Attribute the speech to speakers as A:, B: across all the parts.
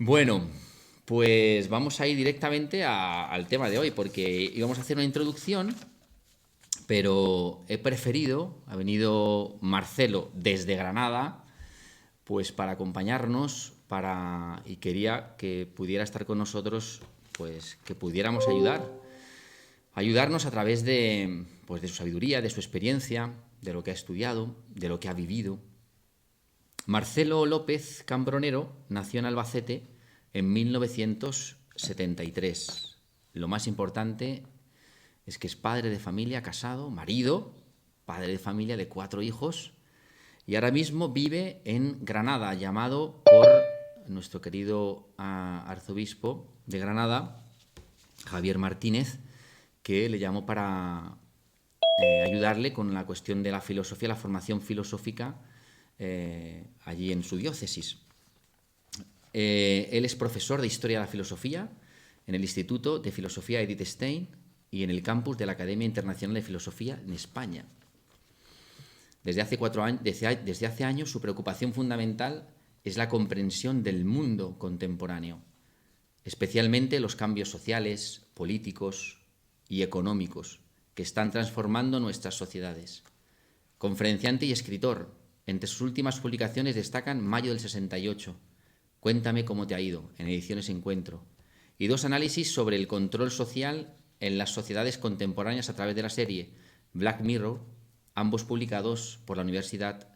A: Bueno, pues vamos a ir directamente al tema de hoy, porque íbamos a hacer una introducción, pero he preferido, ha venido Marcelo desde Granada, pues para acompañarnos, y quería que pudiera estar con nosotros, pues que pudiéramos ayudarnos a través pues, de su sabiduría, de su experiencia, de lo que ha estudiado, de lo que ha vivido. Marcelo López Cambronero nació en Albacete en 1973. Lo más importante es que es padre de familia, casado, marido, padre de familia de 4 hijos, y ahora mismo vive en Granada, llamado por nuestro querido arzobispo de Granada, Javier Martínez, que le llamó para ayudarle con la cuestión de la filosofía, la formación filosófica allí en su diócesis. Él es profesor de Historia de la Filosofía en el Instituto de Filosofía Edith Stein y en el campus de la Academia Internacional de Filosofía en España. Desde hace años su preocupación fundamental es la comprensión del mundo contemporáneo, especialmente los cambios sociales, políticos y económicos que están transformando nuestras sociedades. Conferenciante y escritor, entre sus últimas publicaciones destacan Mayo del 68, Cuéntame cómo te ha ido, en Ediciones Encuentro, y 2 análisis sobre el control social en las sociedades contemporáneas a través de la serie Black Mirror, ambos publicados por la Universidad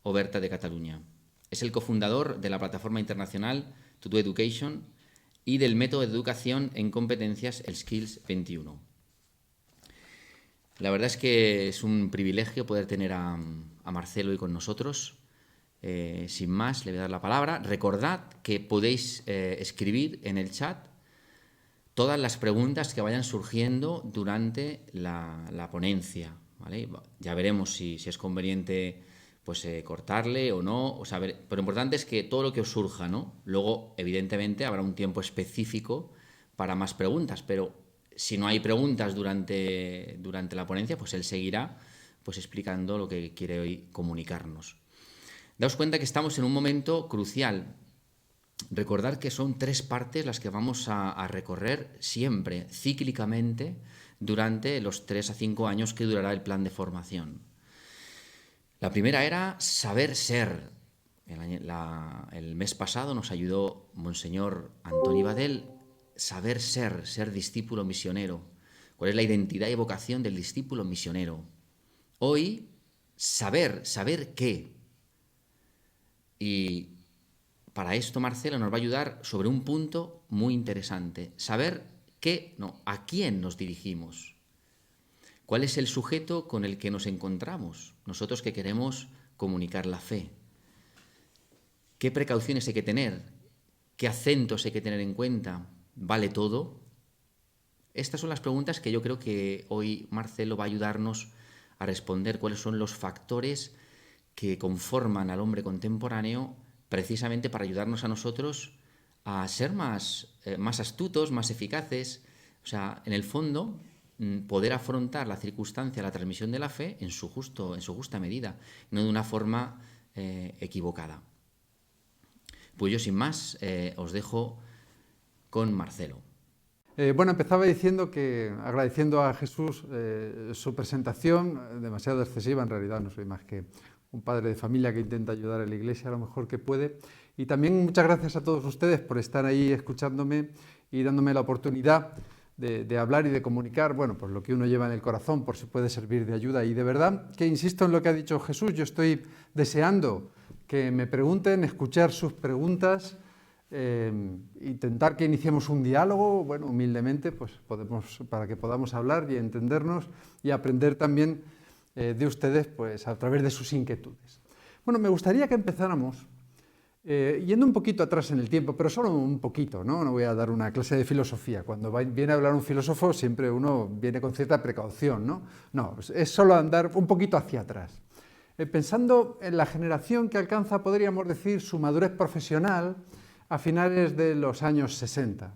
A: Oberta de Cataluña. Es el cofundador de la plataforma internacional To Do Education y del método de educación en competencias, el Skills 21. La verdad es que es un privilegio poder tener a Marcelo hoy con nosotros. Sin más, le voy a dar la palabra. Recordad que podéis escribir en el chat todas las preguntas que vayan surgiendo durante la ponencia, ¿vale? Ya veremos si es conveniente pues, cortarle o no. Pero lo importante es que todo lo que os surja, ¿no? Luego, evidentemente, habrá un tiempo específico para más preguntas, pero si no hay preguntas durante la ponencia, pues él seguirá pues, explicando lo que quiere hoy comunicarnos. Daos cuenta que estamos en un momento crucial. Recordad que son 3 partes las que vamos a recorrer siempre, cíclicamente, durante los 3 a 5 años que durará el plan de formación. La primera era saber ser. El mes pasado nos ayudó Monseñor Antoni Badel, saber ser discípulo misionero. ¿Cuál es la identidad y vocación del discípulo misionero? Hoy, saber qué. Y para esto Marcelo nos va a ayudar sobre un punto muy interesante. Saber a quién nos dirigimos. ¿Cuál es el sujeto con el que nos encontramos? Nosotros que queremos comunicar la fe. ¿Qué precauciones hay que tener? ¿Qué acentos hay que tener en cuenta? ¿Vale todo? Estas son las preguntas que yo creo que hoy Marcelo va a ayudarnos a responder. ¿Cuáles son los factores que conforman al hombre contemporáneo precisamente para ayudarnos a nosotros a ser más astutos, más eficaces? O sea, en el fondo, poder afrontar la circunstancia, la transmisión de la fe en su justa medida, no de una forma equivocada. Pues yo sin más os dejo con Marcelo.
B: Bueno, empezaba diciendo que agradeciendo a Jesús su presentación, demasiado excesiva, en realidad no soy más que un padre de familia que intenta ayudar a la Iglesia a lo mejor que puede. Y también muchas gracias a todos ustedes por estar ahí escuchándome y dándome la oportunidad de hablar y de comunicar, bueno, pues lo que uno lleva en el corazón, por si puede servir de ayuda. Y de verdad que insisto en lo que ha dicho Jesús, yo estoy deseando que me pregunten, escuchar sus preguntas, intentar que iniciemos un diálogo, bueno, humildemente, pues para que podamos hablar y entendernos y aprender también de ustedes, pues a través de sus inquietudes. Bueno, me gustaría que empezáramos yendo un poquito atrás en el tiempo, pero solo un poquito, ¿no? No voy a dar una clase de filosofía. Cuando viene a hablar un filósofo, siempre uno viene con cierta precaución, ¿no? No, es solo andar un poquito hacia atrás. Pensando en la generación que alcanza, podríamos decir, su madurez profesional a finales de los años 60.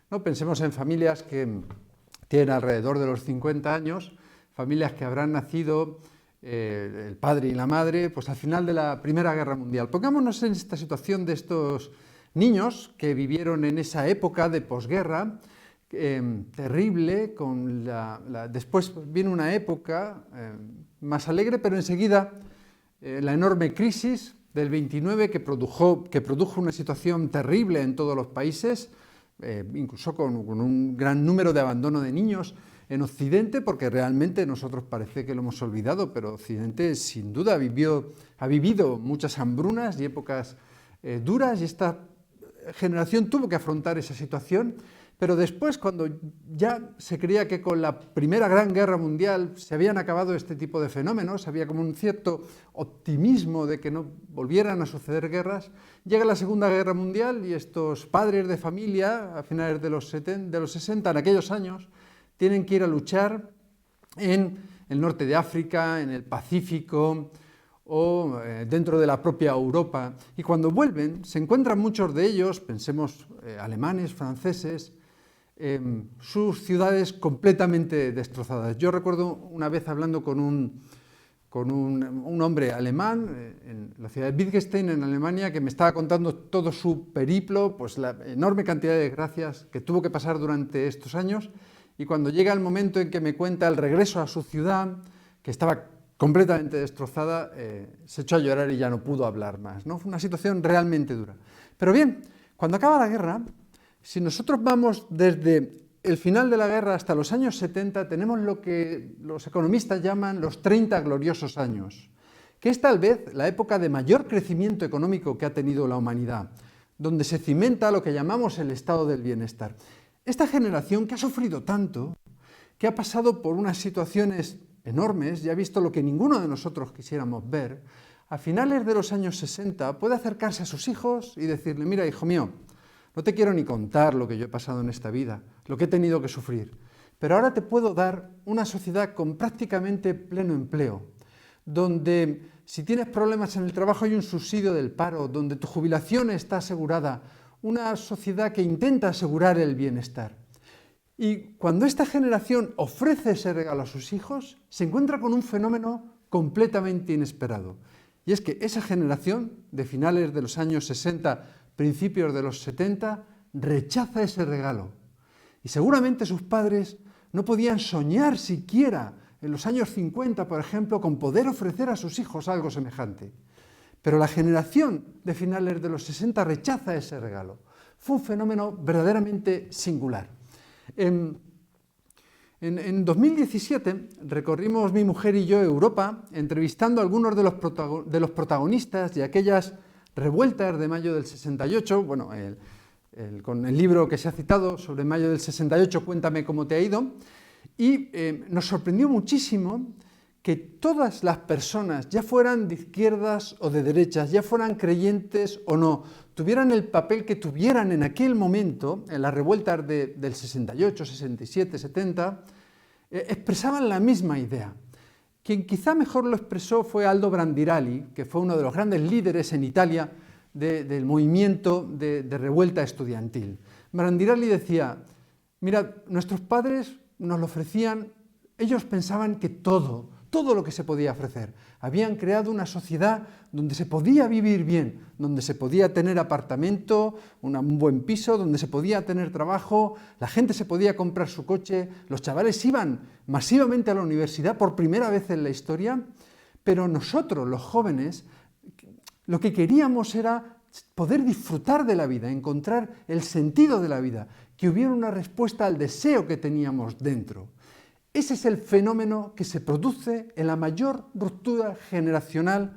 B: ¿No? Pensemos en familias que tienen alrededor de los 50 años, familias que habrán nacido el padre y la madre, pues al final de la Primera Guerra Mundial. Pongámonos en esta situación de estos Niños que vivieron en esa época de posguerra terrible, después viene una época más alegre, pero enseguida la enorme crisis del 29 que produjo una situación terrible en todos los países, incluso con un gran número de abandono de niños en Occidente, porque realmente nosotros parece que lo hemos olvidado, pero Occidente sin duda ha vivido muchas hambrunas y épocas duras, y esta generación tuvo que afrontar esa situación. Pero después, cuando ya se creía que con la Primera Gran Guerra Mundial se habían acabado este tipo de fenómenos, había como un cierto optimismo de que no volvieran a suceder guerras, llega la Segunda Guerra Mundial y estos padres de familia, a finales de los 60, en aquellos años, tienen que ir a luchar en el norte de África, en el Pacífico o dentro de la propia Europa. Y cuando vuelven, se encuentran muchos de ellos, pensemos alemanes, franceses, sus ciudades completamente destrozadas. Yo recuerdo una vez hablando con un hombre alemán en la ciudad de Wittgenstein, en Alemania, que me estaba contando todo su periplo, pues la enorme cantidad de desgracias que tuvo que pasar durante estos años, y cuando llega el momento en que me cuenta el regreso a su ciudad, que estaba completamente destrozada, se echó a llorar y ya no pudo hablar más, ¿no? Fue una situación realmente dura. Pero bien, cuando acaba la guerra, si nosotros vamos desde el final de la guerra hasta los años 70, tenemos lo que los economistas llaman los 30 gloriosos años, que es tal vez la época de mayor crecimiento económico que ha tenido la humanidad, donde se cimenta lo que llamamos el estado del bienestar. Esta generación que ha sufrido tanto, que ha pasado por unas situaciones enormes y ha visto lo que ninguno de nosotros quisiéramos ver, a finales de los años 60 puede acercarse a sus hijos y decirle: mira, hijo mío, no te quiero ni contar lo que yo he pasado en esta vida, lo que he tenido que sufrir, pero ahora te puedo dar una sociedad con prácticamente pleno empleo, donde si tienes problemas en el trabajo hay un subsidio del paro, donde tu jubilación está asegurada, una sociedad que intenta asegurar el bienestar. Y cuando esta generación ofrece ese regalo a sus hijos, se encuentra con un fenómeno completamente inesperado. Y es que esa generación de finales de los años 60, principios de los 70, rechaza ese regalo. Y seguramente sus padres no podían soñar siquiera en los años 50, por ejemplo, con poder ofrecer a sus hijos algo semejante. Pero la generación de finales de los 60 rechaza ese regalo. Fue un fenómeno verdaderamente singular. En 2017 recorrimos mi mujer y yo Europa entrevistando a algunos de los protagonistas de aquellas revueltas de mayo del 68, bueno, con el libro que se ha citado sobre mayo del 68, Cuéntame cómo te ha ido, y nos sorprendió muchísimo que todas las personas, ya fueran de izquierdas o de derechas, ya fueran creyentes o no, tuvieran el papel que tuvieran en aquel momento, en las revueltas del 68, 67, 70, expresaban la misma idea. Quien quizá mejor lo expresó fue Aldo Brandirali, que fue uno de los grandes líderes en Italia del movimiento de revuelta estudiantil. Brandirali decía: mirad, nuestros padres nos lo ofrecían, ellos pensaban que todo lo que se podía ofrecer. Habían creado una sociedad donde se podía vivir bien, donde se podía tener apartamento, un buen piso, donde se podía tener trabajo, la gente se podía comprar su coche, los chavales iban masivamente a la universidad por primera vez en la historia, pero nosotros, los jóvenes, lo que queríamos era poder disfrutar de la vida, encontrar el sentido de la vida, que hubiera una respuesta al deseo que teníamos dentro. Ese es el fenómeno que se produce en la mayor ruptura generacional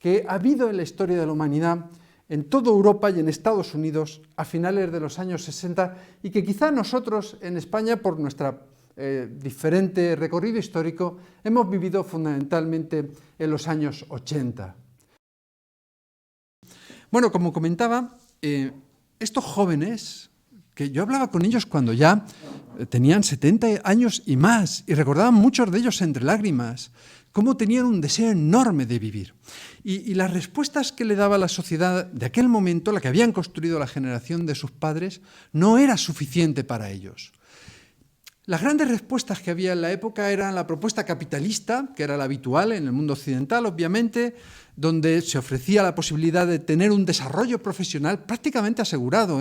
B: que ha habido en la historia de la humanidad, en toda Europa y en Estados Unidos a finales de los años 60, y que quizá nosotros en España, por nuestro diferente recorrido histórico, hemos vivido fundamentalmente en los años 80. Bueno, como comentaba, estos jóvenes, que yo hablaba con ellos cuando ya tenían 70 años y más, y recordaban muchos de ellos entre lágrimas, cómo tenían un deseo enorme de vivir. Y las respuestas que le daba la sociedad de aquel momento, la que habían construido la generación de sus padres, no era suficiente para ellos. Las grandes respuestas que había en la época eran la propuesta capitalista, que era la habitual en el mundo occidental, obviamente, donde se ofrecía la posibilidad de tener un desarrollo profesional prácticamente asegurado,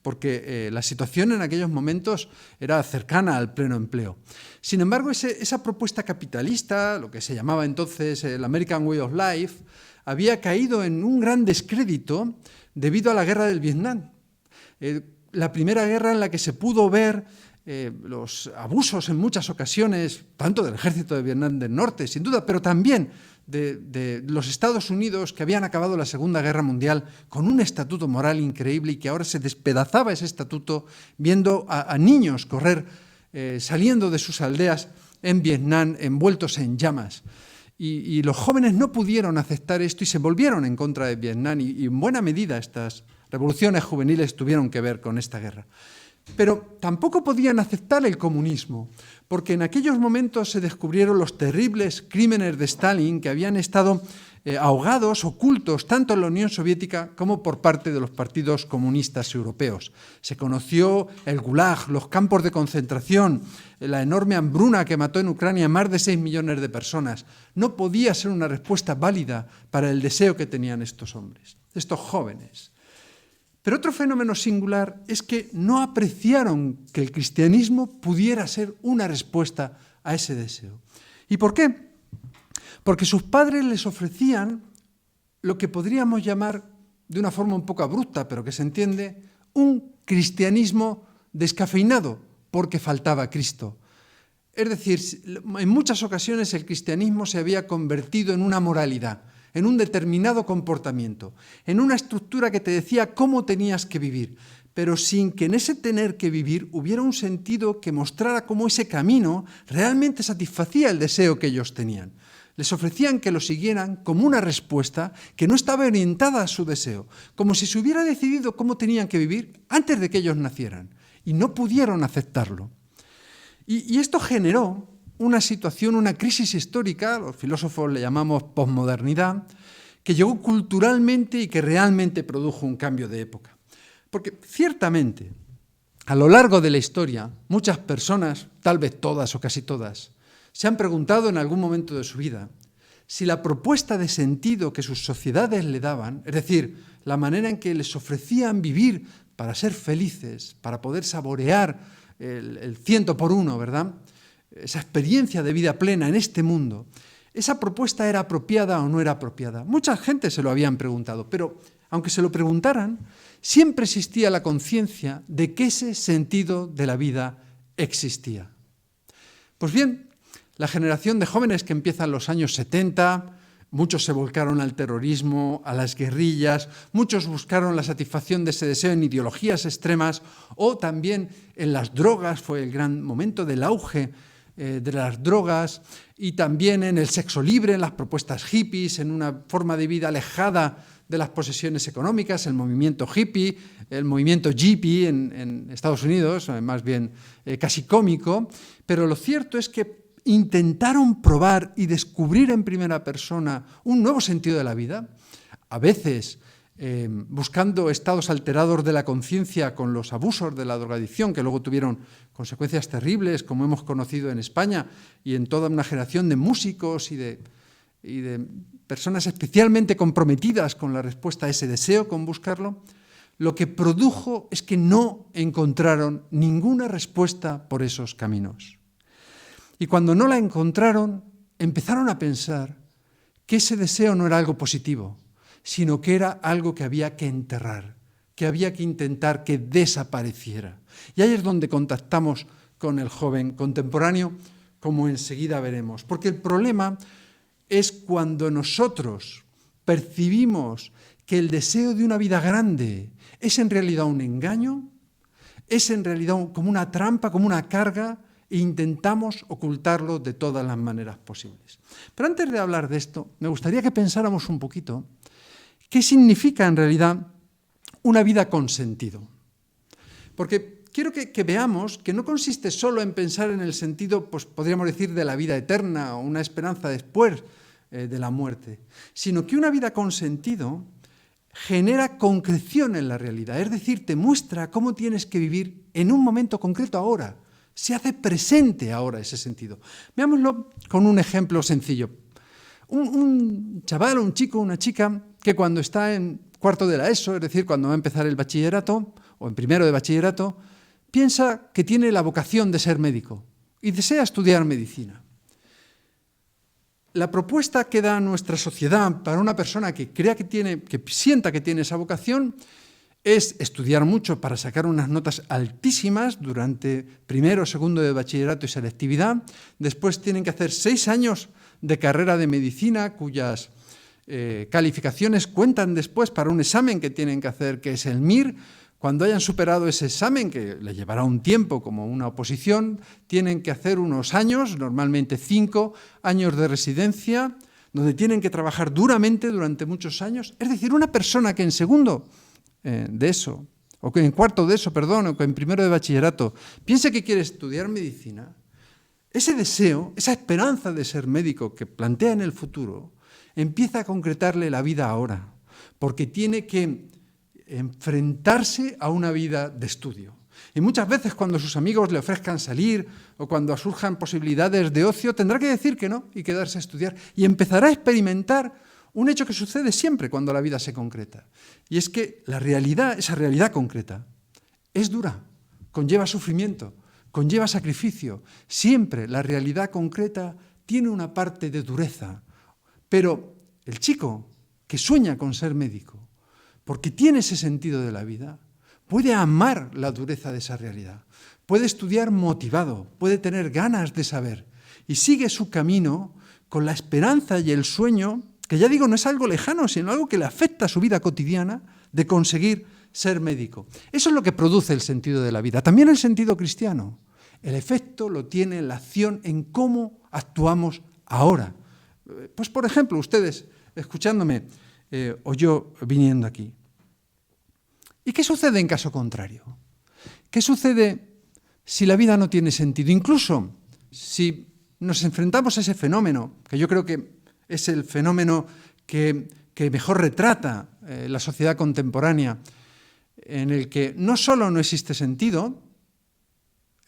B: porque la situación en aquellos momentos era cercana al pleno empleo. Sin embargo, esa propuesta capitalista, lo que se llamaba entonces el American Way of Life, había caído en un gran descrédito debido a la guerra del Vietnam. La primera guerra en la que se pudo ver los abusos en muchas ocasiones, tanto del ejército de Vietnam del Norte, sin duda, pero también de los Estados Unidos, que habían acabado la Segunda Guerra Mundial con un estatuto moral increíble y que ahora se despedazaba ese estatuto viendo a niños correr saliendo de sus aldeas en Vietnam envueltos en llamas. Y los jóvenes no pudieron aceptar esto y se volvieron en contra de Vietnam y en buena medida estas revoluciones juveniles tuvieron que ver con esta guerra. Pero tampoco podían aceptar el comunismo, porque en aquellos momentos se descubrieron los terribles crímenes de Stalin que habían estado ahogados, ocultos, tanto en la Unión Soviética como por parte de los partidos comunistas europeos. Se conoció el Gulag, los campos de concentración, la enorme hambruna que mató en Ucrania a más de 6 millones de personas. No podía ser una respuesta válida para el deseo que tenían estos hombres, estos jóvenes. Pero otro fenómeno singular es que no apreciaron que el cristianismo pudiera ser una respuesta a ese deseo. ¿Y por qué? Porque sus padres les ofrecían lo que podríamos llamar, de una forma un poco abrupta, pero que se entiende, un cristianismo descafeinado, porque faltaba Cristo. Es decir, en muchas ocasiones el cristianismo se había convertido en una moralidad, en un determinado comportamiento, en una estructura que te decía cómo tenías que vivir, pero sin que en ese tener que vivir hubiera un sentido que mostrara cómo ese camino realmente satisfacía el deseo que ellos tenían. Les ofrecían que lo siguieran como una respuesta que no estaba orientada a su deseo, como si se hubiera decidido cómo tenían que vivir antes de que ellos nacieran, y no pudieron aceptarlo. Y esto generó una situación, una crisis histórica, los filósofos le llamamos posmodernidad, que llegó culturalmente y que realmente produjo un cambio de época. Porque ciertamente, a lo largo de la historia, muchas personas, tal vez todas o casi todas, se han preguntado en algún momento de su vida si la propuesta de sentido que sus sociedades le daban, es decir, la manera en que les ofrecían vivir para ser felices, para poder saborear el 100 por 1, ¿verdad?, esa experiencia de vida plena en este mundo, ¿esa propuesta era apropiada o no era apropiada? Mucha gente se lo habían preguntado, pero aunque se lo preguntaran, siempre existía la conciencia de que ese sentido de la vida existía. Pues bien, la generación de jóvenes que empieza en los años 70, muchos se volcaron al terrorismo, a las guerrillas, muchos buscaron la satisfacción de ese deseo en ideologías extremas o también en las drogas, fue el gran momento del auge de las drogas, y también en el sexo libre, en las propuestas hippies, en una forma de vida alejada de las posesiones económicas, el movimiento hippie, el movimiento hippie en Estados Unidos, más bien casi cómico, pero lo cierto es que intentaron probar y descubrir en primera persona un nuevo sentido de la vida, a veces buscando estados alterados de la conciencia con los abusos de la drogadicción, que luego tuvieron consecuencias terribles, como hemos conocido en España y en toda una generación de músicos y de personas especialmente comprometidas con la respuesta a ese deseo, con buscarlo. Lo que produjo es que no encontraron ninguna respuesta por esos caminos. Y cuando no la encontraron, empezaron a pensar que ese deseo no era algo positivo, sino que era algo que había que enterrar, que había que intentar que desapareciera. Y ahí es donde contactamos con el joven contemporáneo, como enseguida veremos. Porque el problema es cuando nosotros percibimos que el deseo de una vida grande es en realidad un engaño, es en realidad como una trampa, como una carga, e intentamos ocultarlo de todas las maneras posibles. Pero antes de hablar de esto, me gustaría que pensáramos un poquito qué significa en realidad una vida con sentido. Porque quiero que veamos que no consiste solo en pensar en el sentido, pues podríamos decir, de la vida eterna o una esperanza después de la muerte, sino que una vida con sentido genera concreción en la realidad, es decir, te muestra cómo tienes que vivir en un momento concreto ahora, Se hace presente ahora ese sentido. Veámoslo con un ejemplo sencillo. Un chaval, un chico, una chica que cuando está en cuarto de la ESO, es decir, cuando va a empezar el bachillerato o en primero de bachillerato, piensa que tiene la vocación de ser médico y desea estudiar medicina. La propuesta que da nuestra sociedad para una persona que crea que sienta que tiene esa vocación es estudiar mucho para sacar unas notas altísimas durante primero o segundo de bachillerato y selectividad. Después tienen que hacer 6 años de carrera de medicina cuyas calificaciones cuentan después para un examen que tienen que hacer, que es el MIR. Cuando hayan superado ese examen, que les llevará un tiempo como una oposición, tienen que hacer unos años, normalmente 5 años de residencia, donde tienen que trabajar duramente durante muchos años. Es decir, una persona que en segundo de eso, o que en cuarto de eso, perdón, o que en primero de bachillerato, piense que quiere estudiar medicina, ese deseo, esa esperanza de ser médico que plantea en el futuro, empieza a concretarle la vida ahora, porque tiene que enfrentarse a una vida de estudio. Y muchas veces cuando sus amigos le ofrezcan salir o cuando surjan posibilidades de ocio, tendrá que decir que no y quedarse a estudiar. Y empezará a experimentar un hecho que sucede siempre cuando la vida se concreta. Y es que la realidad, esa realidad concreta, es dura, conlleva sufrimiento, conlleva sacrificio. Siempre la realidad concreta tiene una parte de dureza. Pero el chico que sueña con ser médico, porque tiene ese sentido de la vida, puede amar la dureza de esa realidad, puede estudiar motivado, puede tener ganas de saber y sigue su camino con la esperanza y el sueño, que ya digo, no es algo lejano, sino algo que le afecta a su vida cotidiana, de conseguir ser médico. Eso es lo que produce el sentido de la vida. También el sentido cristiano. El efecto lo tiene la acción en cómo actuamos ahora. Pues, por ejemplo, ustedes, escuchándome, o yo viniendo aquí. ¿Y qué sucede en caso contrario? ¿Qué sucede si la vida no tiene sentido? Incluso si nos enfrentamos a ese fenómeno, que yo creo que es el fenómeno que mejor retrata la sociedad contemporánea, en el que no solo no existe sentido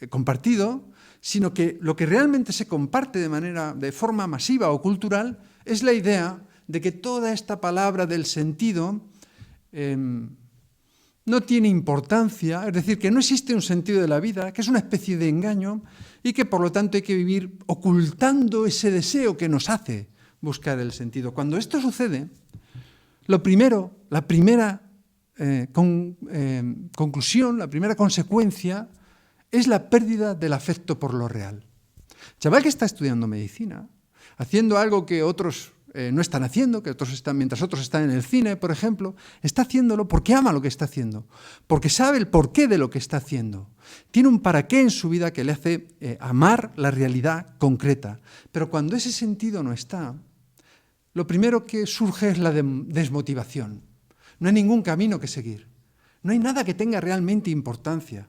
B: compartido, sino que lo que realmente se comparte de forma masiva o cultural es la idea de que toda esta palabra del sentido no tiene importancia, es decir, que no existe un sentido de la vida, que es una especie de engaño y que por lo tanto hay que vivir ocultando ese deseo que nos hace buscar el sentido. Cuando esto sucede, la primera conclusión, la primera consecuencia es la pérdida del afecto por lo real. El chaval que está estudiando medicina, haciendo algo que otros no están haciendo, mientras otros están en el cine, por ejemplo, está haciéndolo porque ama lo que está haciendo, porque sabe el porqué de lo que está haciendo. Tiene un para qué en su vida que le hace amar la realidad concreta. Pero cuando ese sentido no está, lo primero que surge es la desmotivación. No hay ningún camino que seguir. No hay nada que tenga realmente importancia.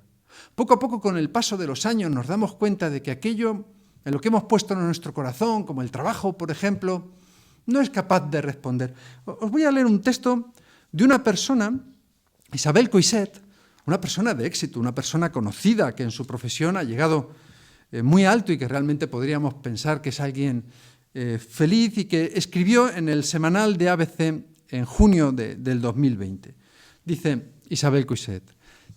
B: Poco a poco, con el paso de los años, nos damos cuenta de que aquello en lo que hemos puesto en nuestro corazón, como el trabajo, por ejemplo, no es capaz de responder. Os voy a leer un texto de una persona, Isabel Coixet, una persona de éxito, una persona conocida que en su profesión ha llegado muy alto y que realmente podríamos pensar que es alguien feliz y que escribió en el semanal de ABC en junio del 2020. Dice Isabel Coixet,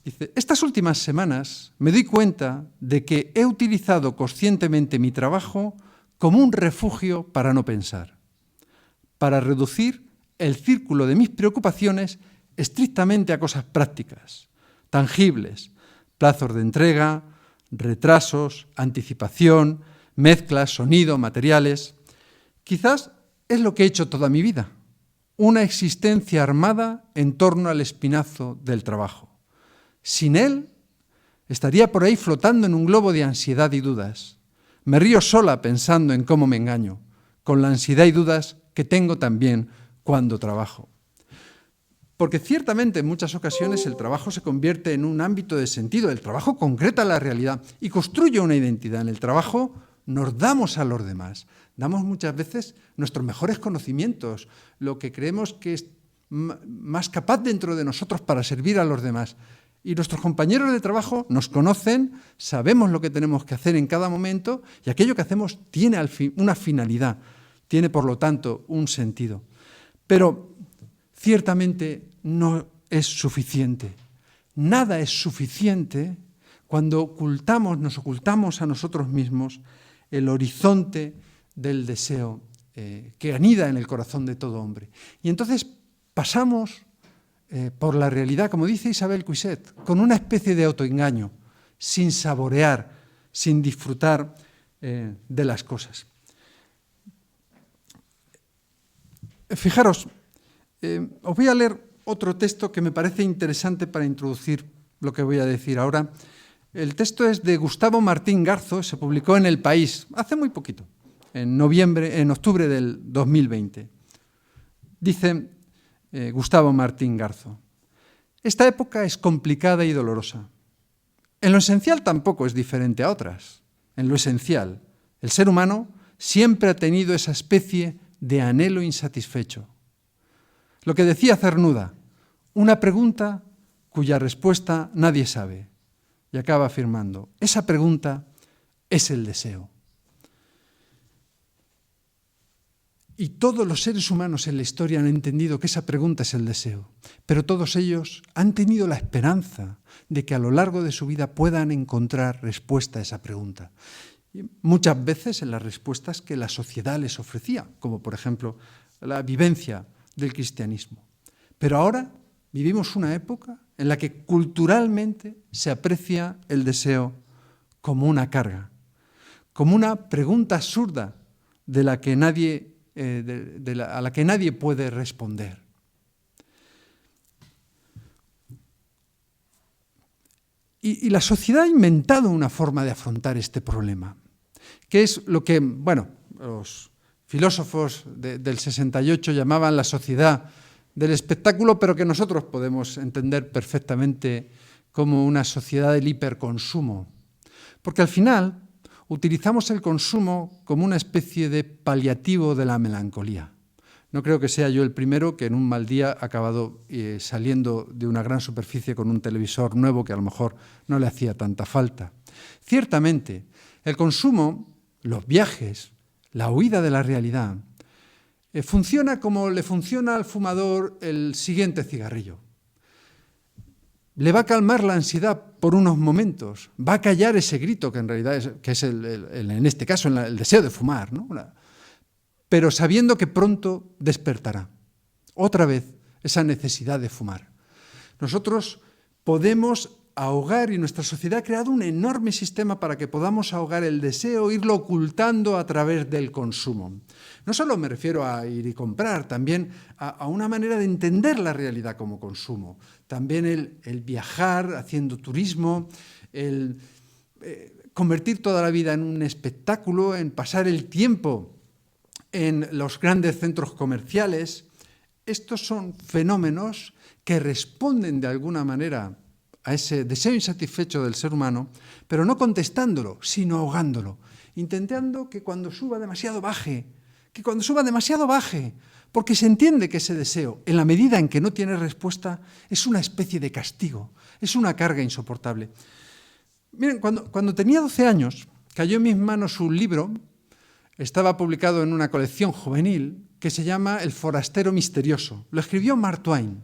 B: dice, estas últimas semanas me doy cuenta de que he utilizado conscientemente mi trabajo como un refugio para no pensar, para reducir el círculo de mis preocupaciones estrictamente a cosas prácticas, tangibles, plazos de entrega, retrasos, anticipación, mezclas, sonido, materiales. Quizás es lo que he hecho toda mi vida, una existencia armada en torno al espinazo del trabajo. Sin él, estaría por ahí flotando en un globo de ansiedad y dudas. Me río sola pensando en cómo me engaño, con la ansiedad y dudas que tengo también cuando trabajo. Porque ciertamente en muchas ocasiones el trabajo se convierte en un ámbito de sentido, el trabajo concreta la realidad y construye una identidad. En el trabajo nos damos a los demás, damos muchas veces nuestros mejores conocimientos, lo que creemos que es más capaz dentro de nosotros para servir a los demás. Y nuestros compañeros de trabajo nos conocen, sabemos lo que tenemos que hacer en cada momento y aquello que hacemos tiene una finalidad, tiene por lo tanto un sentido. Pero ciertamente no es suficiente. Nada es suficiente cuando nos ocultamos a nosotros mismos el horizonte del deseo que anida en el corazón de todo hombre. Y entonces pasamos por la realidad, como dice Isabel Cuisset, con una especie de autoengaño, sin saborear, sin disfrutar de las cosas. Fijaros, os voy a leer otro texto que me parece interesante para introducir lo que voy a decir ahora. El texto es de Gustavo Martín Garzo, se publicó en El País hace muy poquito, en octubre del 2020. Dice Gustavo Martín Garzo: esta época es complicada y dolorosa. En lo esencial tampoco es diferente a otras. En lo esencial, el ser humano siempre ha tenido esa especie de anhelo insatisfecho. Lo que decía Cernuda, una pregunta cuya respuesta nadie sabe. Y acaba afirmando, esa pregunta es el deseo. Y todos los seres humanos en la historia han entendido que esa pregunta es el deseo, pero todos ellos han tenido la esperanza de que a lo largo de su vida puedan encontrar respuesta a esa pregunta. Y muchas veces en las respuestas que la sociedad les ofrecía, como por ejemplo la vivencia del cristianismo. Pero ahora vivimos una época en la que culturalmente se aprecia el deseo como una carga, como una pregunta absurda a la que nadie puede responder. Y la sociedad ha inventado una forma de afrontar este problema, que es lo que, los filósofos del 68 llamaban la sociedad del espectáculo, pero que nosotros podemos entender perfectamente como una sociedad del hiperconsumo. Porque al final utilizamos el consumo como una especie de paliativo de la melancolía. No creo que sea yo el primero que en un mal día ha acabado saliendo de una gran superficie con un televisor nuevo que a lo mejor no le hacía tanta falta. Ciertamente, el consumo, los viajes, la huida de la realidad, funciona como le funciona al fumador el siguiente cigarrillo. Le va a calmar la ansiedad por unos momentos, va a callar ese grito que en realidad es en este caso el deseo de fumar, ¿no? Pero sabiendo que pronto despertará otra vez esa necesidad de fumar. Nosotros podemos ahogar, y nuestra sociedad ha creado un enorme sistema para que podamos ahogar el deseo, irlo ocultando a través del consumo. No solo me refiero a ir y comprar, también a una manera de entender la realidad como consumo. También el viajar haciendo turismo, el convertir toda la vida en un espectáculo, en pasar el tiempo en los grandes centros comerciales. Estos son fenómenos que responden de alguna manera a ese deseo insatisfecho del ser humano, pero no contestándolo, sino ahogándolo, intentando que cuando suba demasiado baje, porque se entiende que ese deseo, en la medida en que no tiene respuesta, es una especie de castigo, es una carga insoportable. Miren, cuando tenía 12 años, cayó en mis manos un libro, estaba publicado en una colección juvenil, que se llama El forastero misterioso. Lo escribió Mark Twain.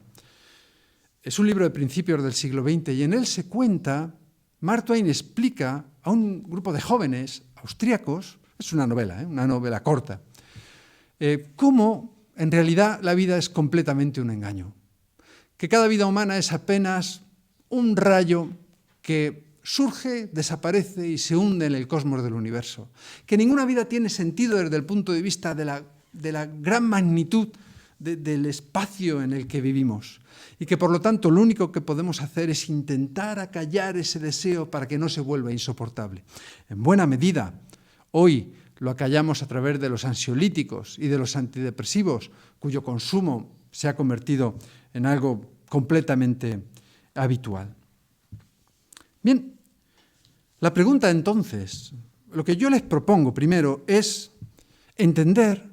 B: Es un libro de principios del siglo XX y en él se cuenta, Mark Twain explica a un grupo de jóvenes austríacos, es una novela corta, cómo en realidad la vida es completamente un engaño, que cada vida humana es apenas un rayo que surge, desaparece y se hunde en el cosmos del universo, que ninguna vida tiene sentido desde el punto de vista de la gran magnitud del espacio en el que vivimos y que por lo tanto lo único que podemos hacer es intentar acallar ese deseo para que no se vuelva insoportable. En buena medida, hoy lo acallamos a través de los ansiolíticos y de los antidepresivos, cuyo consumo se ha convertido en algo completamente habitual. Bien, la pregunta entonces, lo que yo les propongo primero es entender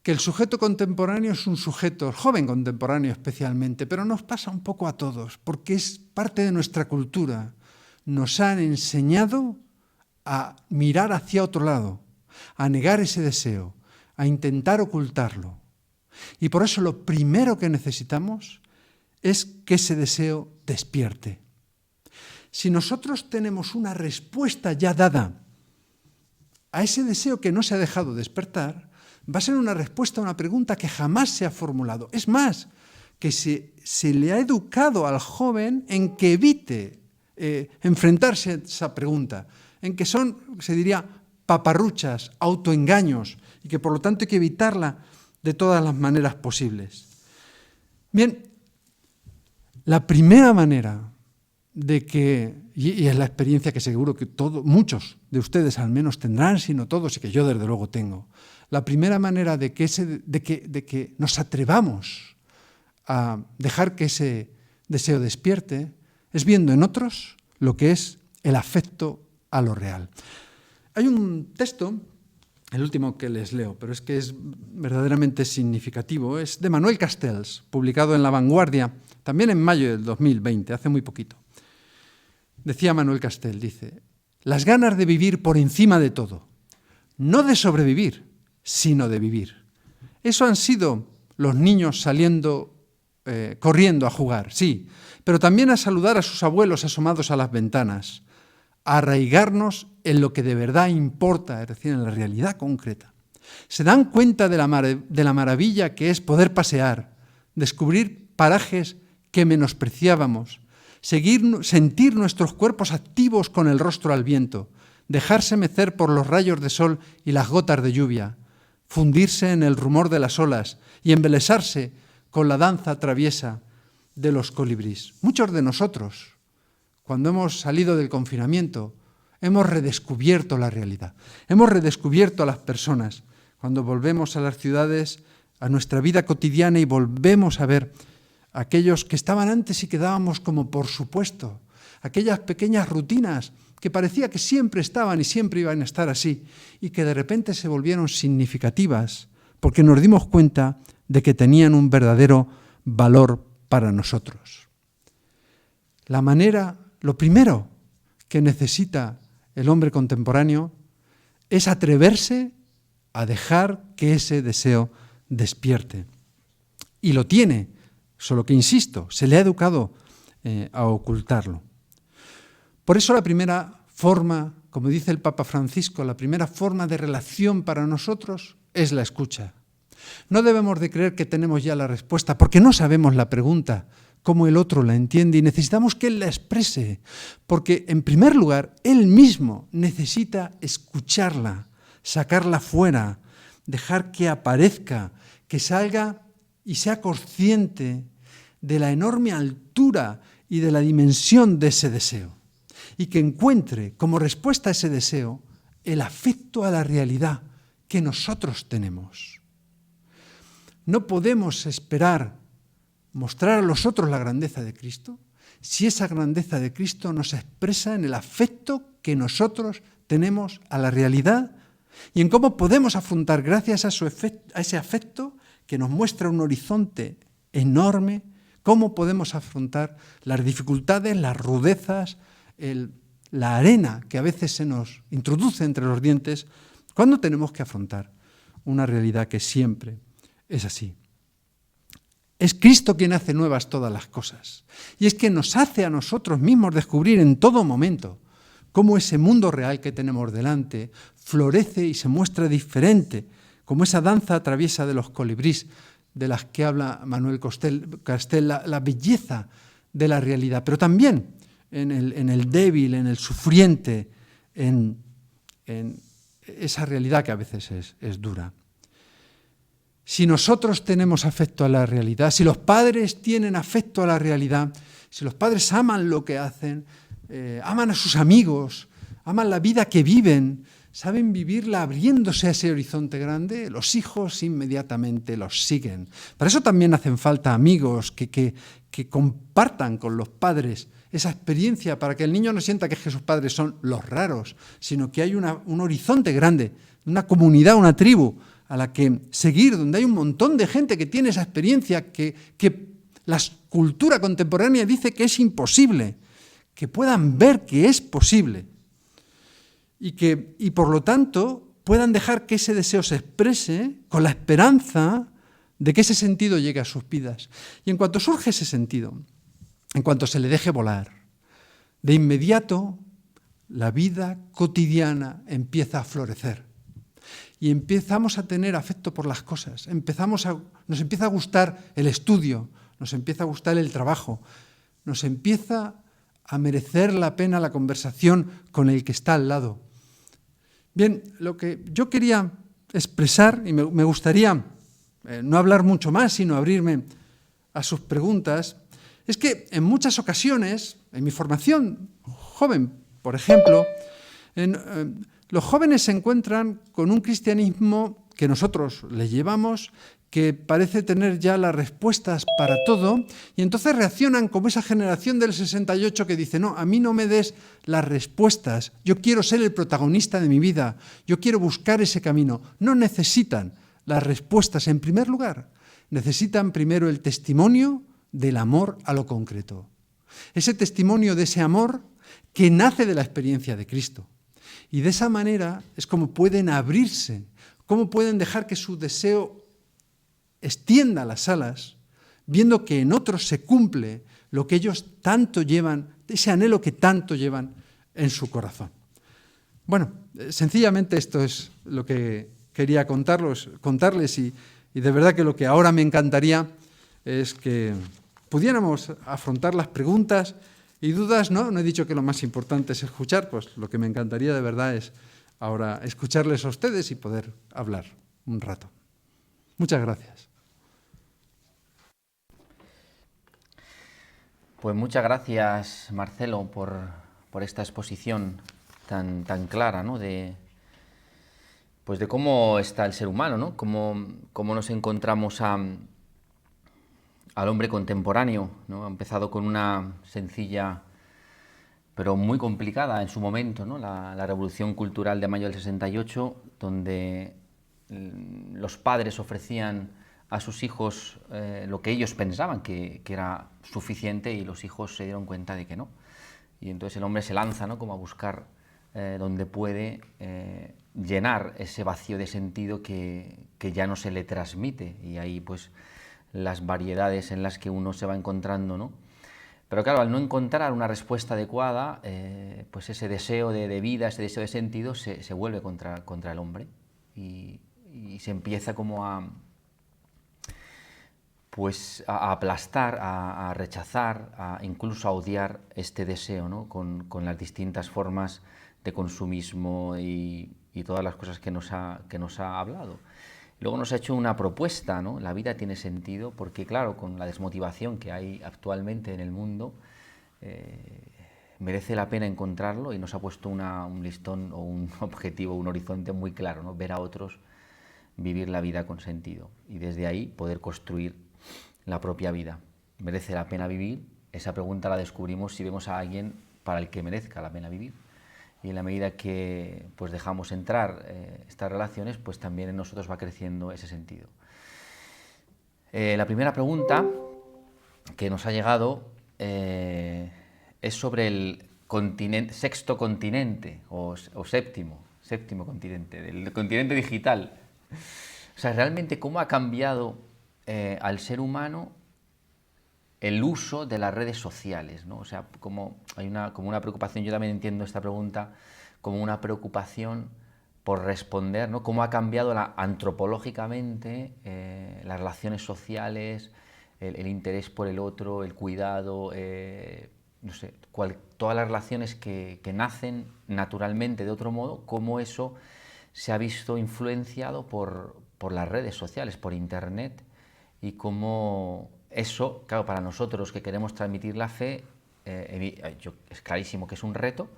B: que el sujeto contemporáneo es un sujeto, el joven contemporáneo especialmente, pero nos pasa un poco a todos, porque es parte de nuestra cultura. Nos han enseñado a mirar hacia otro lado, a negar ese deseo, a intentar ocultarlo. Y por eso lo primero que necesitamos es que ese deseo despierte. Si nosotros tenemos una respuesta ya dada a ese deseo que no se ha dejado despertar, va a ser una respuesta a una pregunta que jamás se ha formulado. Es más, que se le ha educado al joven en que evite enfrentarse a esa pregunta, en que son, se diría, paparruchas, autoengaños, y que por lo tanto hay que evitarla de todas las maneras posibles. Bien, la primera manera de que, y es la experiencia que seguro que muchos de ustedes al menos tendrán, si no todos, y que yo desde luego tengo, la primera manera de que nos atrevamos a dejar que ese deseo despierte es viendo en otros lo que es el afecto a lo real. Hay un texto, el último que les leo, pero es que es verdaderamente significativo, es de Manuel Castells, publicado en La Vanguardia, también en mayo del 2020, hace muy poquito. Decía Manuel Castells, dice, las ganas de vivir por encima de todo, no de sobrevivir, sino de vivir. Eso han sido los niños saliendo, corriendo a jugar, sí, pero también a saludar a sus abuelos asomados a las ventanas, a arraigarnos en lo que de verdad importa, es decir, en la realidad concreta. Se dan cuenta de la maravilla que es poder pasear, descubrir parajes que menospreciábamos, sentir nuestros cuerpos activos con el rostro al viento, dejarse mecer por los rayos de sol y las gotas de lluvia, fundirse en el rumor de las olas y embelesarse con la danza traviesa de los colibrís. Muchos de nosotros, cuando hemos salido del confinamiento, hemos redescubierto la realidad, hemos redescubierto a las personas. Cuando volvemos a las ciudades, a nuestra vida cotidiana y volvemos a ver a aquellos que estaban antes y que dábamos como por supuesto, aquellas pequeñas rutinas que parecía que siempre estaban y siempre iban a estar así y que de repente se volvieron significativas porque nos dimos cuenta de que tenían un verdadero valor para nosotros. Lo primero que necesita el hombre contemporáneo es atreverse a dejar que ese deseo despierte. Y lo tiene, solo que, insisto, se le ha educado a ocultarlo. Por eso la primera forma, como dice el Papa Francisco, la primera forma de relación para nosotros es la escucha. No debemos de creer que tenemos ya la respuesta, porque no sabemos la pregunta, cómo el otro la entiende, y necesitamos que él la exprese, porque en primer lugar, él mismo necesita escucharla, sacarla fuera, dejar que aparezca, que salga y sea consciente de la enorme altura y de la dimensión de ese deseo, y que encuentre como respuesta a ese deseo el afecto a la realidad que nosotros tenemos. No podemos esperar mostrar a los otros la grandeza de Cristo si esa grandeza de Cristo nos expresa en el afecto que nosotros tenemos a la realidad y en cómo podemos afrontar, gracias a ese afecto que nos muestra un horizonte enorme, cómo podemos afrontar las dificultades, las rudezas, la arena que a veces se nos introduce entre los dientes, cuando tenemos que afrontar una realidad que siempre es así. Es Cristo quien hace nuevas todas las cosas. Y es que nos hace a nosotros mismos descubrir en todo momento cómo ese mundo real que tenemos delante florece y se muestra diferente, como esa danza traviesa de los colibrís, de las que habla Manuel Castells, la belleza de la realidad, pero también en el débil, en el sufriente, en esa realidad que a veces es dura. Si nosotros tenemos afecto a la realidad, si los padres tienen afecto a la realidad, si los padres aman lo que hacen, aman a sus amigos, aman la vida que viven, saben vivirla abriéndose a ese horizonte grande, los hijos inmediatamente los siguen. Para eso también hacen falta amigos que compartan con los padres esa experiencia, para que el niño no sienta que sus padres son los raros, sino que hay un horizonte grande, una comunidad, una tribu a la que seguir, donde hay un montón de gente que tiene esa experiencia, que la cultura contemporánea dice que es imposible, que puedan ver que es posible y por lo tanto puedan dejar que ese deseo se exprese con la esperanza de que ese sentido llegue a sus vidas. Y en cuanto surge ese sentido, en cuanto se le deje volar, de inmediato la vida cotidiana empieza a florecer y empezamos a tener afecto por las cosas, nos empieza a gustar el estudio, nos empieza a gustar el trabajo, nos empieza a merecer la pena la conversación con el que está al lado. Bien, lo que yo quería expresar, y me gustaría no hablar mucho más, sino abrirme a sus preguntas, es que en muchas ocasiones, en mi formación joven, por ejemplo, los jóvenes se encuentran con un cristianismo que nosotros les llevamos, que parece tener ya las respuestas para todo, y entonces reaccionan como esa generación del 68 que dice, no, a mí no me des las respuestas, yo quiero ser el protagonista de mi vida, yo quiero buscar ese camino. No necesitan las respuestas en primer lugar, necesitan primero el testimonio del amor a lo concreto. Ese testimonio de ese amor que nace de la experiencia de Cristo. Y de esa manera es como pueden abrirse, cómo pueden dejar que su deseo extienda las alas, viendo que en otros se cumple lo que ellos tanto llevan, ese anhelo que tanto llevan en su corazón. Bueno, sencillamente esto es lo que quería contarles y de verdad que lo que ahora me encantaría es que pudiéramos afrontar las preguntas y dudas, ¿no? No he dicho que lo más importante es escuchar, pues lo que me encantaría de verdad es ahora escucharles a ustedes y poder hablar un rato. Muchas gracias.
A: Pues muchas gracias, Marcelo, por esta exposición tan clara, ¿no? Pues de cómo está el ser humano, ¿no? Cómo nos encontramos al hombre contemporáneo, ¿no? Ha empezado con una sencilla pero muy complicada en su momento, ¿no? La revolución cultural de mayo del 68, donde los padres ofrecían a sus hijos lo que ellos pensaban que era suficiente y los hijos se dieron cuenta de que no. Y entonces el hombre se lanza, ¿no? Como a buscar donde puede llenar ese vacío de sentido que ya no se le transmite, y ahí pues las variedades en las que uno se va encontrando, ¿no? Pero claro, al no encontrar una respuesta adecuada, pues ese deseo de vida, ese deseo de sentido se vuelve contra el hombre y se empieza como a aplastar, a rechazar, incluso a odiar este deseo, ¿no? Con las distintas formas de consumismo y todas las cosas que nos ha hablado. Luego nos ha hecho una propuesta, ¿no? La vida tiene sentido porque, claro, con la desmotivación que hay actualmente en el mundo, merece la pena encontrarlo, y nos ha puesto un listón o un objetivo, un horizonte muy claro, ¿no? Ver a otros vivir la vida con sentido y desde ahí poder construir la propia vida. ¿Merece la pena vivir? Esa pregunta la descubrimos si vemos a alguien para el que merezca la pena vivir. Y en la medida que pues dejamos entrar estas relaciones, pues también en nosotros va creciendo ese sentido. La primera pregunta que nos ha llegado es sobre el sexto continente o séptimo continente, el continente digital. O sea, realmente cómo ha cambiado al ser humano el uso de las redes sociales, ¿no? O sea, como hay como una preocupación, yo también entiendo esta pregunta como una preocupación por responder, ¿no? Cómo ha cambiado antropológicamente las relaciones sociales, el interés por el otro, el cuidado, no sé, todas las relaciones que nacen naturalmente de otro modo, cómo eso se ha visto influenciado por las redes sociales, por Internet, y cómo eso, claro, para nosotros que queremos transmitir la fe, es clarísimo que es un reto,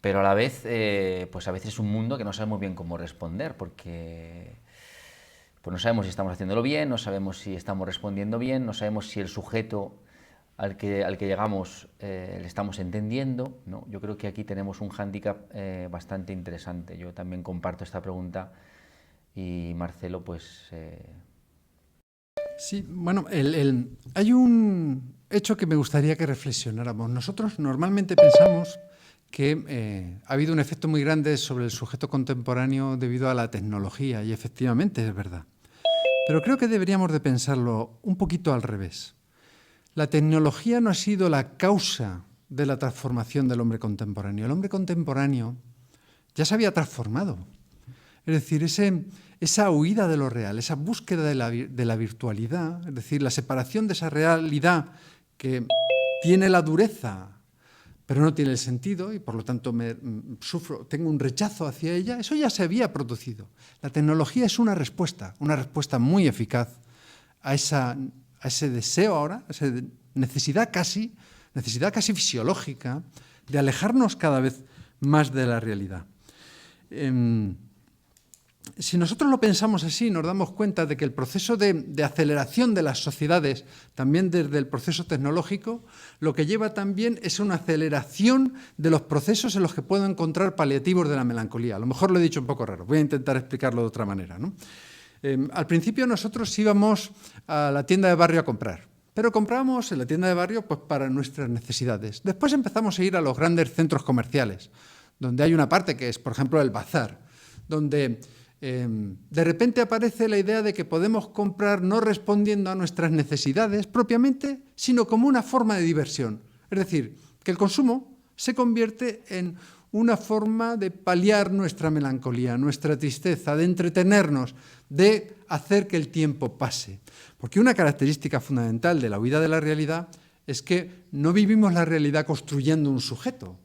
A: pero a la vez, pues a veces es un mundo que no sabemos bien cómo responder, porque pues no sabemos si estamos haciéndolo bien, no sabemos si estamos respondiendo bien, no sabemos si el sujeto al que llegamos le estamos entendiendo, ¿no? Yo creo que aquí tenemos un hándicap bastante interesante. Yo también comparto esta pregunta y Marcelo, pues...
B: Sí, bueno, hay un hecho que me gustaría que reflexionáramos. Nosotros normalmente pensamos que ha habido un efecto muy grande sobre el sujeto contemporáneo debido a la tecnología, y efectivamente es verdad. Pero creo que deberíamos de pensarlo un poquito al revés. La tecnología no ha sido la causa de la transformación del hombre contemporáneo. El hombre contemporáneo ya se había transformado. Es decir, esa huida de lo real, esa búsqueda de la virtualidad, es decir, la separación de esa realidad que tiene la dureza, pero no tiene el sentido, y por lo tanto tengo un rechazo hacia ella, eso ya se había producido. La tecnología es una respuesta muy eficaz a ese deseo ahora, a esa necesidad casi fisiológica de alejarnos cada vez más de la realidad. Si nosotros lo pensamos así, nos damos cuenta de que el proceso de aceleración de las sociedades, también desde el proceso tecnológico, lo que lleva también es una aceleración de los procesos en los que puedo encontrar paliativos de la melancolía. A lo mejor lo he dicho un poco raro, voy a intentar explicarlo de otra manera, ¿no? Al principio nosotros íbamos a la tienda de barrio a comprar, pero comprábamos en la tienda de barrio pues, para nuestras necesidades. Después empezamos a ir a los grandes centros comerciales, donde hay una parte que es, por ejemplo, el bazar, donde de repente aparece la idea de que podemos comprar no respondiendo a nuestras necesidades propiamente, sino como una forma de diversión. Es decir, que el consumo se convierte en una forma de paliar nuestra melancolía, nuestra tristeza, de entretenernos, de hacer que el tiempo pase. Porque una característica fundamental de la huida de la realidad es que no vivimos la realidad construyendo un sujeto,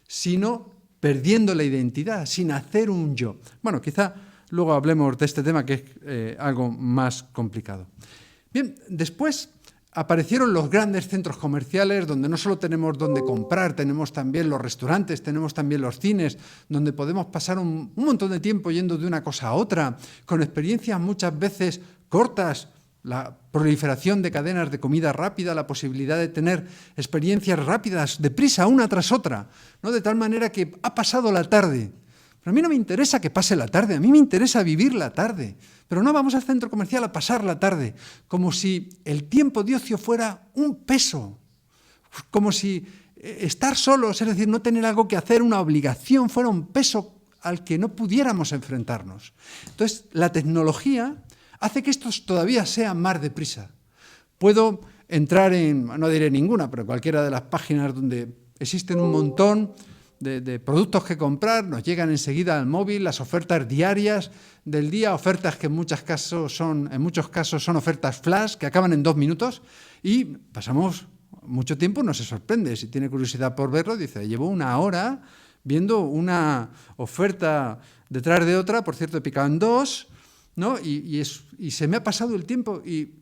B: sino perdiendo la identidad, sin hacer un yo. Bueno, quizá luego hablemos de este tema, que es algo más complicado. Bien, después aparecieron los grandes centros comerciales, donde no solo tenemos donde comprar, tenemos también los restaurantes, tenemos también los cines, donde podemos pasar un montón de tiempo yendo de una cosa a otra, con experiencias muchas veces cortas, la proliferación de cadenas de comida rápida, la posibilidad de tener experiencias rápidas, deprisa, una tras otra, ¿no? De tal manera que ha pasado la tarde. Pero a mí no me interesa que pase la tarde, a mí me interesa vivir la tarde. Pero no vamos al centro comercial a pasar la tarde, como si el tiempo de ocio fuera un peso, como si estar solos, es decir, no tener algo que hacer, una obligación, fuera un peso al que no pudiéramos enfrentarnos. Entonces, la tecnología hace que esto todavía sea más deprisa. Puedo entrar no diré ninguna, pero cualquiera de las páginas donde existen un montón de productos que comprar, nos llegan enseguida al móvil las ofertas diarias del día, ofertas que en muchos casos son ofertas flash, que acaban en 2 minutos, y pasamos mucho tiempo, no se sorprende. Si tiene curiosidad por verlo, dice, llevo 1 hora viendo una oferta detrás de otra, por cierto, he picado en 2, ¿no? Y se me ha pasado el tiempo y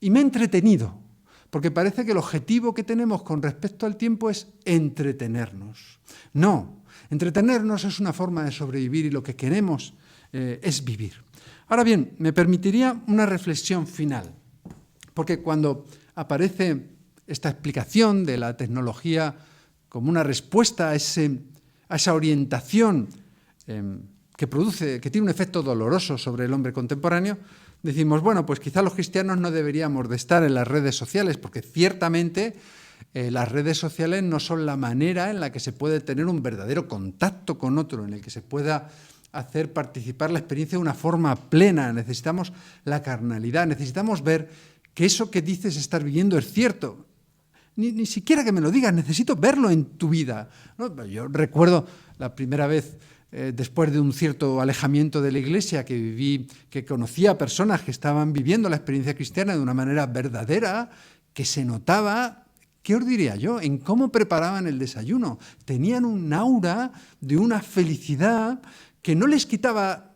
B: me he entretenido. Porque parece que el objetivo que tenemos con respecto al tiempo es entretenernos. No, entretenernos es una forma de sobrevivir y lo que queremos es vivir. Ahora bien, me permitiría una reflexión final, porque cuando aparece esta explicación de la tecnología como una respuesta a esa orientación que tiene un efecto doloroso sobre el hombre contemporáneo, decimos, bueno, pues quizá los cristianos no deberíamos de estar en las redes sociales, porque ciertamente las redes sociales no son la manera en la que se puede tener un verdadero contacto con otro, en el que se pueda hacer participar la experiencia de una forma plena. Necesitamos la carnalidad, necesitamos ver que eso que dices estar viviendo es cierto. Ni siquiera que me lo digas, necesito verlo en tu vida, ¿no? Yo recuerdo la primera vez, después de un cierto alejamiento de la Iglesia, que conocía a personas que estaban viviendo la experiencia cristiana de una manera verdadera, que se notaba, ¿qué os diría yo?, en cómo preparaban el desayuno. Tenían un aura de una felicidad que no les quitaba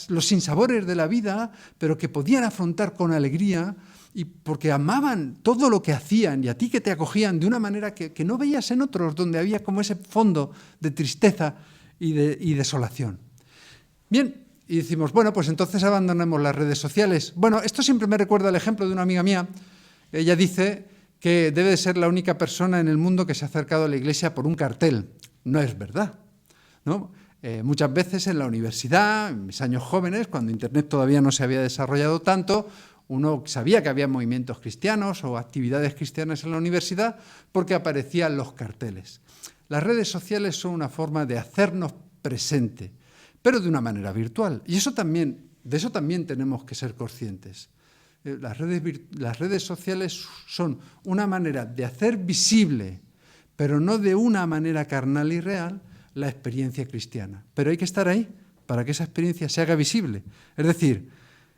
B: los sinsabores de la vida, pero que podían afrontar con alegría, y porque amaban todo lo que hacían, y a ti que te acogían de una manera que no veías en otros, donde había como ese fondo de tristeza y desolación. Bien, y decimos, bueno, pues entonces abandonemos las redes sociales. Bueno, esto siempre me recuerda el ejemplo de una amiga mía. Ella dice que debe de ser la única persona en el mundo que se ha acercado a la Iglesia por un cartel. No es verdad, ¿no? Muchas veces en la universidad, en mis años jóvenes, cuando Internet todavía no se había desarrollado tanto, uno sabía que había movimientos cristianos o actividades cristianas en la universidad porque aparecían los carteles. Las redes sociales son una forma de hacernos presente, pero de una manera virtual. Y de eso también tenemos que ser conscientes. Las redes sociales son una manera de hacer visible, pero no de una manera carnal y real, la experiencia cristiana. Pero hay que estar ahí para que esa experiencia se haga visible. Es decir,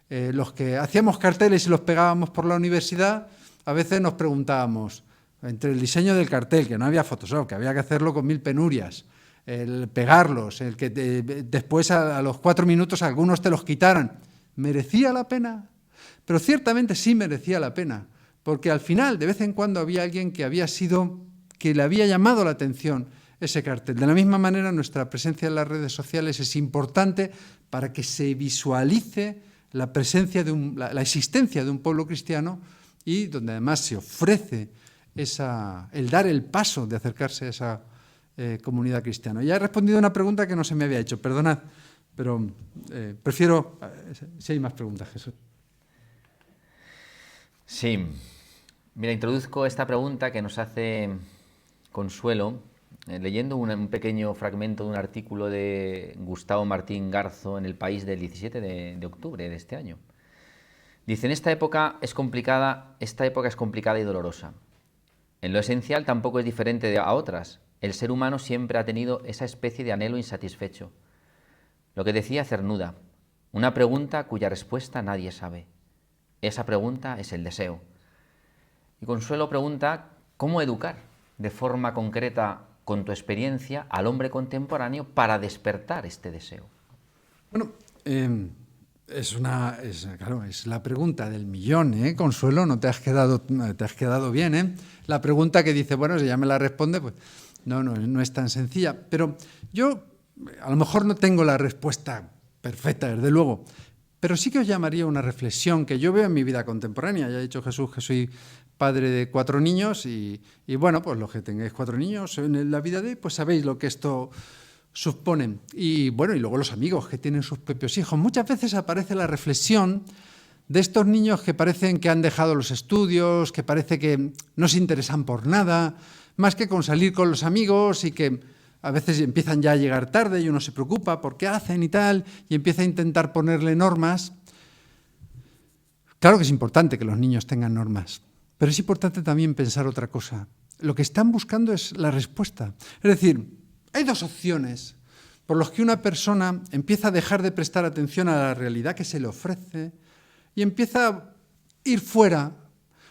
B: los que hacíamos carteles y los pegábamos por la universidad, a veces nos preguntábamos, entre el diseño del cartel, que no había Photoshop, que había que hacerlo con 1000 penurias, el pegarlos, el que después a los 4 minutos algunos te los quitaran, ¿merecía la pena? Pero ciertamente sí merecía la pena, porque al final de vez en cuando había alguien que le había llamado la atención ese cartel. De la misma manera, nuestra presencia en las redes sociales es importante para que se visualice la presencia la existencia de un pueblo cristiano y donde además se ofrece el dar el paso de acercarse a esa comunidad cristiana. Ya he respondido a una pregunta que no se me había hecho, perdonad, pero prefiero, si hay más preguntas, Jesús.
A: Sí, mira, introduzco esta pregunta que nos hace Consuelo, leyendo un pequeño fragmento de un artículo de Gustavo Martín Garzo en El País del 17 de octubre de este año. Dice, esta época es complicada y dolorosa. En lo esencial tampoco es diferente a otras. El ser humano siempre ha tenido esa especie de anhelo insatisfecho. Lo que decía Cernuda, una pregunta cuya respuesta nadie sabe. Esa pregunta es el deseo. Y Consuelo pregunta, ¿cómo educar de forma concreta con tu experiencia al hombre contemporáneo para despertar este deseo?
B: Bueno, es la pregunta del millón, Consuelo, no te has quedado bien, La pregunta que dice, bueno, si ya me la responde, pues no es tan sencilla. Pero yo a lo mejor no tengo la respuesta perfecta, desde luego, pero sí que os llamaría una reflexión que yo veo en mi vida contemporánea. Ya ha dicho Jesús que soy padre de 4 niños y bueno, pues los que tengáis 4 niños en la vida de hoy, pues sabéis lo que esto supone. Y bueno, y luego los amigos que tienen sus propios hijos. Muchas veces aparece la reflexión de estos niños que parecen que han dejado los estudios, que parece que no se interesan por nada, más que con salir con los amigos y que a veces empiezan ya a llegar tarde y uno se preocupa por qué hacen y tal, y empieza a intentar ponerle normas. Claro que es importante que los niños tengan normas, pero es importante también pensar otra cosa. Lo que están buscando es la respuesta. Es decir, hay 2 opciones por las que una persona empieza a dejar de prestar atención a la realidad que se le ofrece y empieza a ir fuera.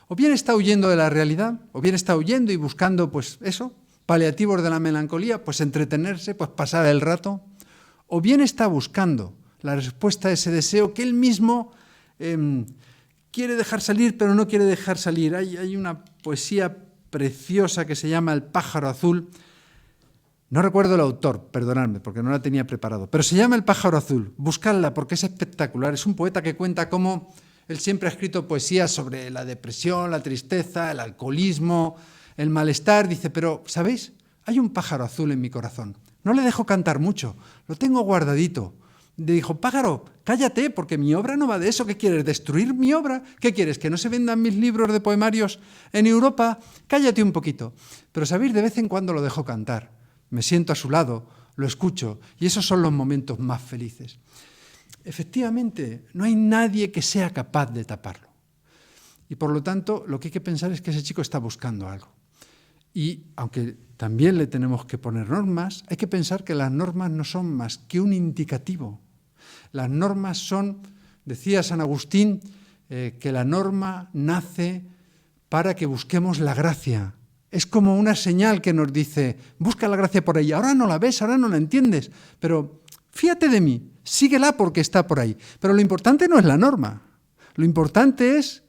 B: O bien está huyendo de la realidad, o bien está huyendo y buscando, pues eso, paliativos de la melancolía, pues entretenerse, pues pasar el rato, o bien está buscando la respuesta a ese deseo que él mismo quiere dejar salir, pero no quiere dejar salir. Hay una poesía preciosa que se llama El pájaro azul. No recuerdo el autor, perdonadme, porque no la tenía preparado, pero se llama El pájaro azul. Buscadla porque es espectacular. Es un poeta que cuenta cómo él siempre ha escrito poesía sobre la depresión, la tristeza, el alcoholismo, el malestar. Dice, pero, ¿sabéis? Hay un pájaro azul en mi corazón. No le dejo cantar mucho, lo tengo guardadito. Le dijo, pájaro, cállate, porque mi obra no va de eso. ¿Qué quieres, destruir mi obra? ¿Qué quieres, que no se vendan mis libros de poemarios en Europa? Cállate un poquito. Pero, ¿sabéis? De vez en cuando lo dejo cantar. Me siento a su lado, lo escucho, y esos son los momentos más felices. Efectivamente, no hay nadie que sea capaz de taparlo. Y por lo tanto, lo que hay que pensar es que ese chico está buscando algo. Y aunque también le tenemos que poner normas, hay que pensar que las normas no son más que un indicativo. Las normas son, decía San Agustín, que la norma nace para que busquemos la gracia. Es como una señal que nos dice, busca la gracia por ahí. Ahora no la ves, ahora no la entiendes, pero fíjate de mí, síguela porque está por ahí. Pero lo importante no es la norma, lo importante es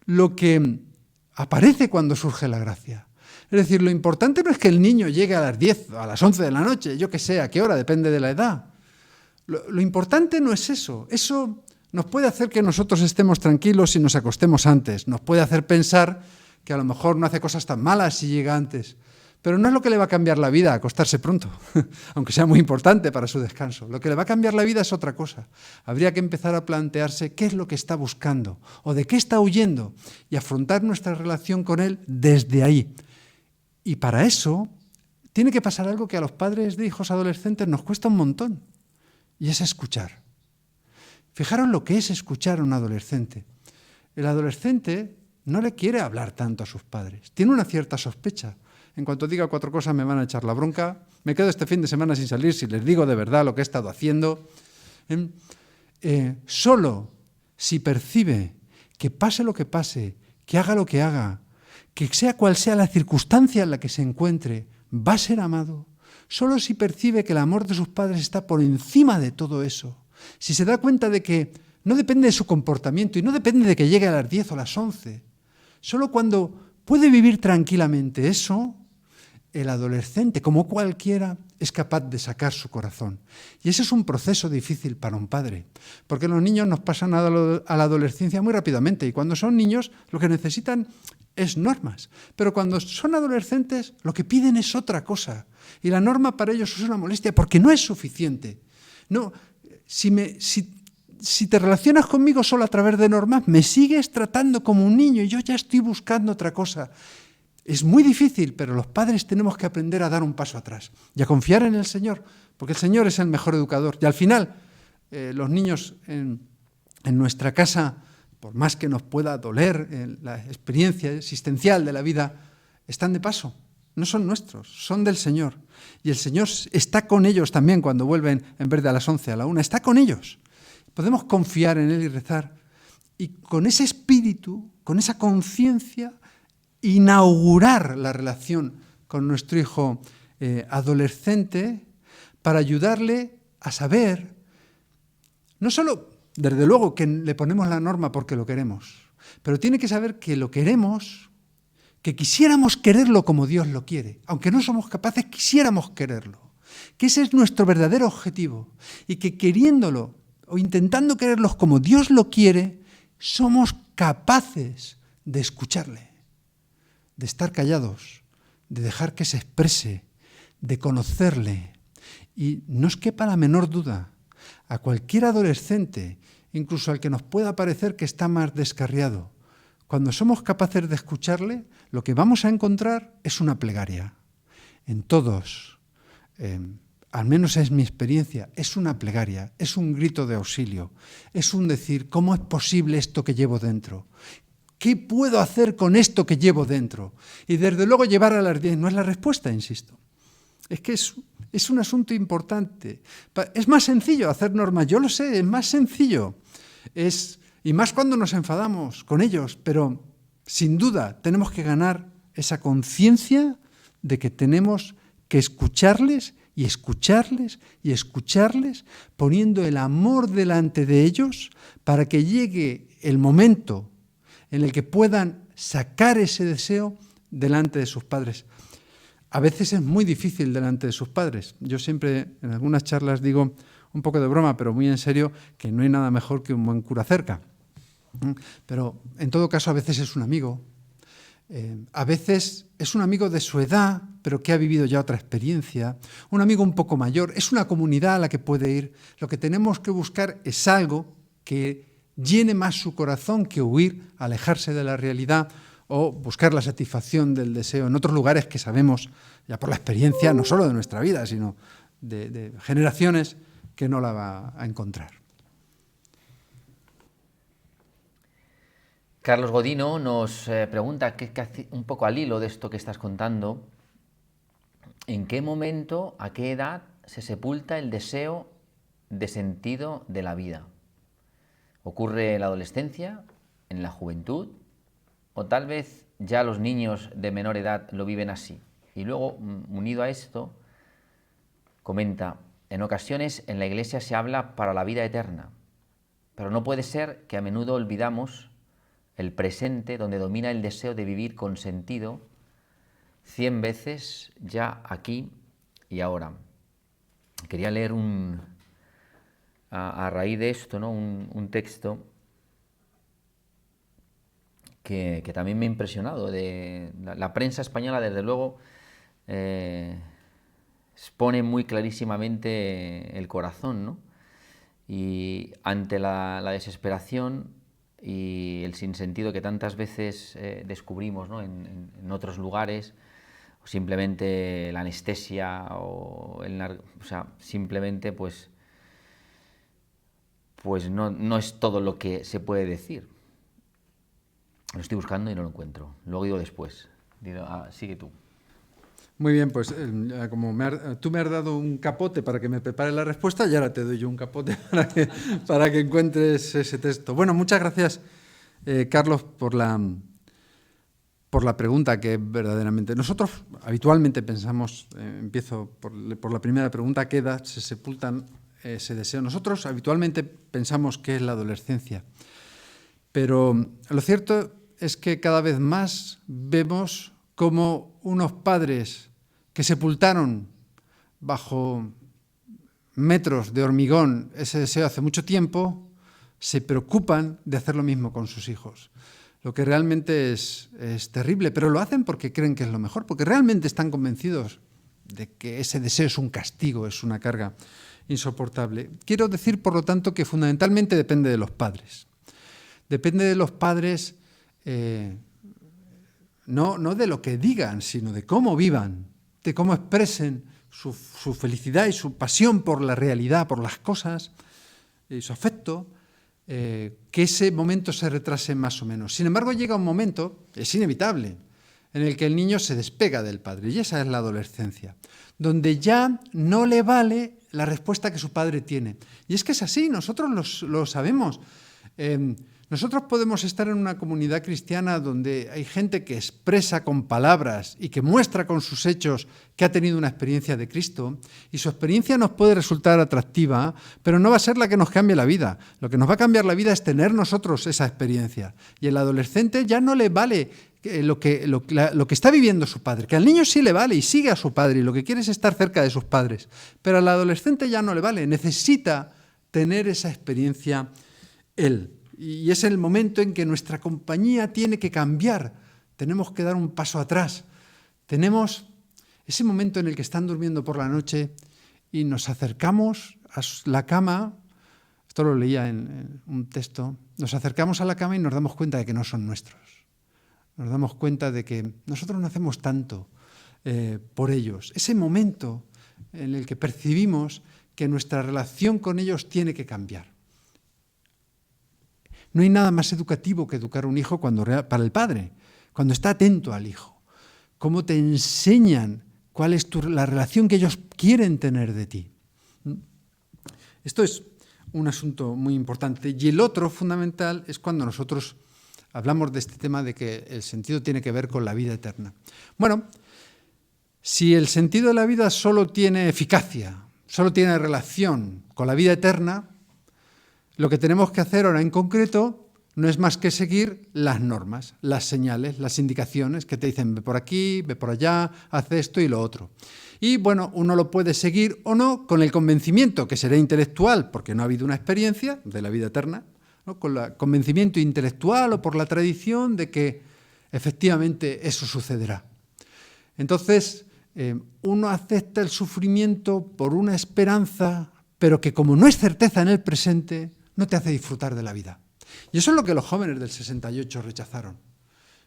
B: lo que aparece cuando surge la gracia. Es decir, lo importante no es que el niño llegue a las 10, a las 11 de la noche, yo qué sé, a qué hora, depende de la edad. Lo importante no es eso. Eso nos puede hacer que nosotros estemos tranquilos si nos acostemos antes. Nos puede hacer pensar que a lo mejor no hace cosas tan malas si llega antes. Pero no es lo que le va a cambiar la vida acostarse pronto, aunque sea muy importante para su descanso. Lo que le va a cambiar la vida es otra cosa. Habría que empezar a plantearse qué es lo que está buscando o de qué está huyendo y afrontar nuestra relación con él desde ahí. Y para eso tiene que pasar algo que a los padres de hijos adolescentes nos cuesta un montón, y es escuchar. Fijaros lo que es escuchar a un adolescente. El adolescente no le quiere hablar tanto a sus padres, tiene una cierta sospecha. En cuanto diga 4 cosas me van a echar la bronca, me quedo este fin de semana sin salir si les digo de verdad lo que he estado haciendo. Solo si percibe que pase lo que pase, que haga lo que haga, que sea cual sea la circunstancia en la que se encuentre, va a ser amado. Solo si percibe que el amor de sus padres está por encima de todo eso, si se da cuenta de que no depende de su comportamiento y no depende de que llegue a las 10 o a las 11, solo cuando puede vivir tranquilamente eso, el adolescente, como cualquiera, es capaz de sacar su corazón. Y ese es un proceso difícil para un padre, porque los niños nos pasan a la adolescencia muy rápidamente y cuando son niños lo que necesitan es normas. Pero cuando son adolescentes lo que piden es otra cosa. Y la norma para ellos es una molestia porque no es suficiente. No, si te relacionas conmigo solo a través de normas, me sigues tratando como un niño y yo ya estoy buscando otra cosa. Es muy difícil, pero los padres tenemos que aprender a dar un paso atrás y a confiar en el Señor, porque el Señor es el mejor educador. Y al final, los niños en nuestra casa, por más que nos pueda doler la experiencia existencial de la vida, están de paso. No son nuestros, son del Señor. Y el Señor está con ellos también cuando vuelven en vez de a las 11, a la 1. Está con ellos. Podemos confiar en Él y rezar. Y con ese espíritu, con esa conciencia, inaugurar la relación con nuestro hijo adolescente para ayudarle a saber, no solo, desde luego, que le ponemos la norma porque lo queremos, pero tiene que saber que lo queremos, que quisiéramos quererlo como Dios lo quiere, aunque no somos capaces, quisiéramos quererlo, que ese es nuestro verdadero objetivo y que queriéndolo o intentando quererlos como Dios lo quiere, somos capaces de escucharle, de estar callados, de dejar que se exprese, de conocerle. Y no os quepa la menor duda, a cualquier adolescente, incluso al que nos pueda parecer que está más descarriado, cuando somos capaces de escucharle, lo que vamos a encontrar es una plegaria. En todos, al menos es mi experiencia, es una plegaria, es un grito de auxilio, es un decir, ¿cómo es posible esto que llevo dentro? ¿Qué puedo hacer con esto que llevo dentro? Y desde luego llevar a las 10 no es la respuesta, insisto. Es que es un asunto importante. Es más sencillo hacer normas, yo lo sé, es más sencillo. Y más cuando nos enfadamos con ellos, pero sin duda tenemos que ganar esa conciencia de que tenemos que escucharles y escucharles y escucharles, poniendo el amor delante de ellos para que llegue el momento en el que puedan sacar ese deseo delante de sus padres. A veces es muy difícil delante de sus padres. Yo siempre en algunas charlas digo, un poco de broma, pero muy en serio, que no hay nada mejor que un buen cura cerca. Pero en todo caso a veces es un amigo. A veces es un amigo de su edad, pero que ha vivido ya otra experiencia. Un amigo un poco mayor. Es una comunidad a la que puede ir. Lo que tenemos que buscar es algo que llene más su corazón que huir, alejarse de la realidad o buscar la satisfacción del deseo en otros lugares que sabemos, ya por la experiencia, no solo de nuestra vida, sino de generaciones, que no la va a encontrar.
A: Carlos Godino nos pregunta, un poco al hilo de esto que estás contando, ¿en qué momento, a qué edad se sepulta el deseo de sentido de la vida? ¿Ocurre en la adolescencia, en la juventud, o tal vez ya los niños de menor edad lo viven así? Y luego, unido a esto, comenta, en ocasiones en la Iglesia se habla para la vida eterna, pero no puede ser que a menudo olvidamos el presente donde domina el deseo de vivir con sentido 100 veces ya aquí y ahora. Quería leer a raíz de esto, ¿no? un texto que también me ha impresionado. La prensa española, desde luego, expone muy clarísimamente el corazón, ¿no? Y ante la desesperación y el sinsentido que tantas veces descubrimos, ¿no? en otros lugares, o simplemente la anestesia o sea, simplemente pues no es todo lo que se puede decir. Lo estoy buscando y no lo encuentro. Luego digo después. Sigue tú.
B: Muy bien, pues como tú me has dado un capote para que me prepare la respuesta, y ahora te doy yo un capote para que encuentres ese texto. Bueno, muchas gracias, Carlos, por la pregunta, que verdaderamente... Nosotros habitualmente pensamos, empiezo por la primera pregunta, ¿a qué edad se sepultan ese deseo? Nosotros habitualmente pensamos que es la adolescencia, pero lo cierto es que cada vez más vemos cómo unos padres que sepultaron bajo metros de hormigón ese deseo hace mucho tiempo, se preocupan de hacer lo mismo con sus hijos. Lo que realmente es terrible, pero lo hacen porque creen que es lo mejor, porque realmente están convencidos de que ese deseo es un castigo, es una carga insoportable. Quiero decir, por lo tanto, que fundamentalmente depende de los padres. Depende de los padres, no de lo que digan, sino de cómo vivan, de cómo expresen su felicidad y su pasión por la realidad, por las cosas, y su afecto, que ese momento se retrase más o menos. Sin embargo, llega un momento, es inevitable, en el que el niño se despega del padre, y esa es la adolescencia, donde ya no le vale la respuesta que su padre tiene. Y es que es así, nosotros lo sabemos. Nosotros podemos estar en una comunidad cristiana donde hay gente que expresa con palabras y que muestra con sus hechos que ha tenido una experiencia de Cristo, y su experiencia nos puede resultar atractiva, pero no va a ser la que nos cambie la vida. Lo que nos va a cambiar la vida es tener nosotros esa experiencia. Y al adolescente ya no le vale lo que está viviendo su padre, que al niño sí le vale y sigue a su padre y lo que quiere es estar cerca de sus padres, pero al adolescente ya no le vale, necesita tener esa experiencia él. Y es el momento en que nuestra compañía tiene que cambiar, tenemos que dar un paso atrás. Tenemos ese momento en el que están durmiendo por la noche y nos acercamos a la cama, esto lo leía en un texto, nos acercamos a la cama y nos damos cuenta de que no son nuestros. Nos damos cuenta de que nosotros no hacemos tanto por ellos. Ese momento en el que percibimos que nuestra relación con ellos tiene que cambiar. No hay nada más educativo que educar a un hijo para el padre, cuando está atento al hijo. Cómo te enseñan cuál es la relación que ellos quieren tener de ti. Esto es un asunto muy importante. Y el otro fundamental es cuando nosotros hablamos de este tema de que el sentido tiene que ver con la vida eterna. Bueno, si el sentido de la vida solo tiene eficacia, solo tiene relación con la vida eterna, lo que tenemos que hacer ahora en concreto no es más que seguir las normas, las señales, las indicaciones que te dicen ve por aquí, ve por allá, haz esto y lo otro. Y bueno, uno lo puede seguir o no con el convencimiento, que será intelectual, porque no ha habido una experiencia de la vida eterna, ¿no? Con el convencimiento intelectual o por la tradición de que efectivamente eso sucederá. Entonces, uno acepta el sufrimiento por una esperanza, pero que como no es certeza en el presente, no te hace disfrutar de la vida. Y eso es lo que los jóvenes del 68 rechazaron.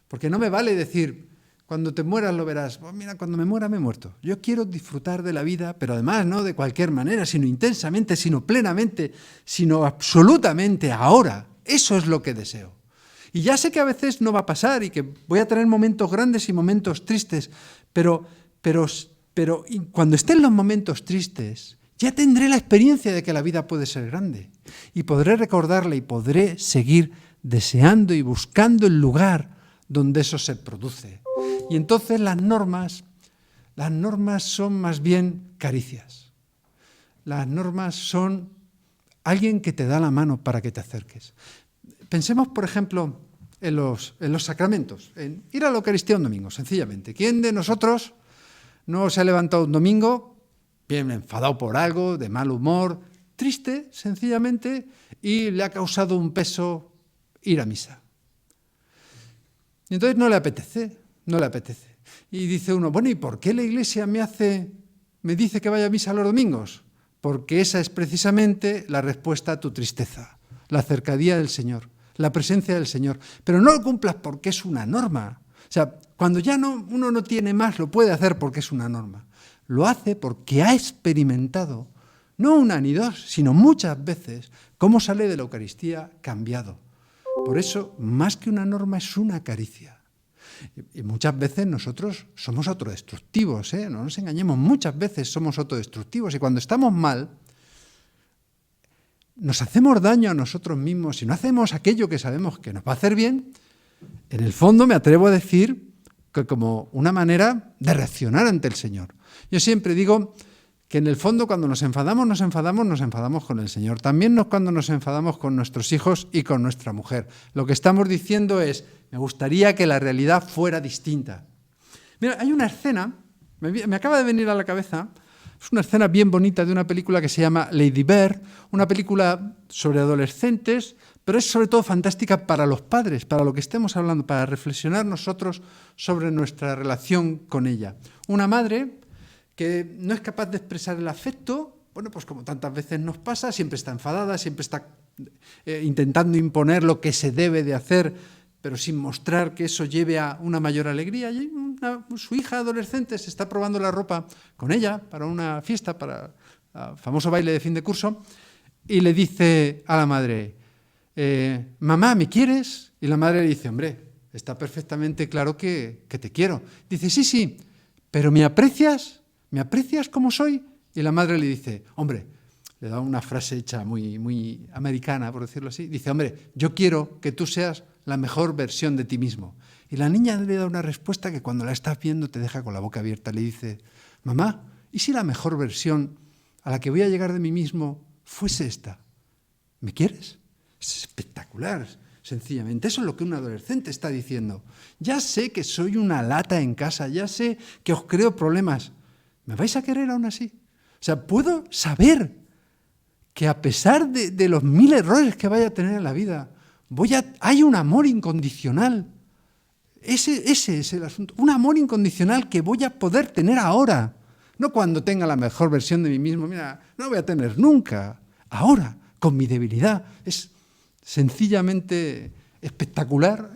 B: Porque no me vale decir, cuando te mueras lo verás. Pues mira, cuando me muera me he muerto. Yo quiero disfrutar de la vida, pero además no de cualquier manera, sino intensamente, sino plenamente, sino absolutamente ahora. Eso es lo que deseo. Y ya sé que a veces no va a pasar y que voy a tener momentos grandes y momentos tristes, pero cuando estén los momentos tristes, ya tendré la experiencia de que la vida puede ser grande y podré recordarla y podré seguir deseando y buscando el lugar donde eso se produce. Y entonces las normas son más bien caricias. Las normas son alguien que te da la mano para que te acerques. Pensemos, por ejemplo, en los sacramentos, en ir a la Eucaristía un domingo, sencillamente. ¿Quién de nosotros no se ha levantado un domingo bien enfadado por algo, de mal humor, triste, sencillamente, y le ha causado un peso ir a misa? Y entonces no le apetece. Y dice uno, bueno, ¿y por qué la Iglesia me dice que vaya a misa los domingos? Porque esa es precisamente la respuesta a tu tristeza, la cercanía del Señor, la presencia del Señor. Pero no lo cumplas porque es una norma. O sea, cuando ya uno no tiene más, lo puede hacer porque es una norma. Lo hace porque ha experimentado, no una ni dos, sino muchas veces, cómo sale de la Eucaristía cambiado. Por eso, más que una norma, es una caricia. Y muchas veces nosotros somos autodestructivos, ¿eh? No nos engañemos, muchas veces somos autodestructivos y cuando estamos mal nos hacemos daño a nosotros mismos y no hacemos aquello que sabemos que nos va a hacer bien. En el fondo me atrevo a decir que como una manera de reaccionar ante el Señor. Yo siempre digo que en el fondo cuando nos enfadamos con el Señor. También cuando nos enfadamos con nuestros hijos y con nuestra mujer. Lo que estamos diciendo es, me gustaría que la realidad fuera distinta. Mira, hay una escena, me acaba de venir a la cabeza, es una escena bien bonita de una película que se llama Lady Bird, una película sobre adolescentes, pero es sobre todo fantástica para los padres, para lo que estemos hablando, para reflexionar nosotros sobre nuestra relación con ella. Una madre que no es capaz de expresar el afecto, bueno, pues como tantas veces nos pasa, siempre está enfadada, siempre está intentando imponer lo que se debe de hacer, pero sin mostrar que eso lleve a una mayor alegría. Y su hija adolescente se está probando la ropa con ella para una fiesta, para el famoso baile de fin de curso, y le dice a la madre, mamá, ¿me quieres? Y la madre le dice, hombre, está perfectamente claro que te quiero. Dice, sí, pero ¿me aprecias? ¿Me aprecias como soy? Y la madre le dice, hombre, le da una frase hecha muy americana, por decirlo así. Dice, hombre, yo quiero que tú seas la mejor versión de ti mismo. Y la niña le da una respuesta que cuando la estás viendo te deja con la boca abierta. Le dice, mamá, ¿y si la mejor versión a la que voy a llegar de mí mismo fuese esta? ¿Me quieres? Es espectacular, sencillamente. Eso es lo que un adolescente está diciendo. Ya sé que soy una lata en casa, ya sé que os creo problemas. ¿Me vais a querer aún así? O sea, puedo saber que a pesar de los 1000 errores que vaya a tener en la vida, hay un amor incondicional. Ese es el asunto. Un amor incondicional que voy a poder tener ahora. No cuando tenga la mejor versión de mí mismo. Mira, no lo voy a tener nunca. Ahora, con mi debilidad. Es sencillamente espectacular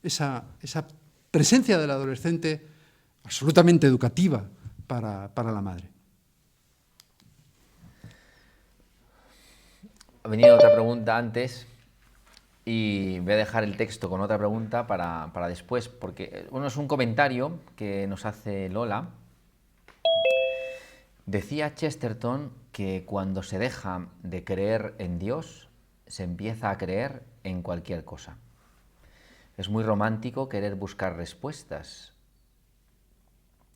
B: esa presencia del adolescente absolutamente educativa para la madre.
A: Ha venido otra pregunta antes y voy a dejar el texto con otra pregunta para después, porque uno es un comentario que nos hace Lola. Decía Chesterton que cuando se deja de creer en Dios, se empieza a creer en cualquier cosa. Es muy romántico querer buscar respuestas,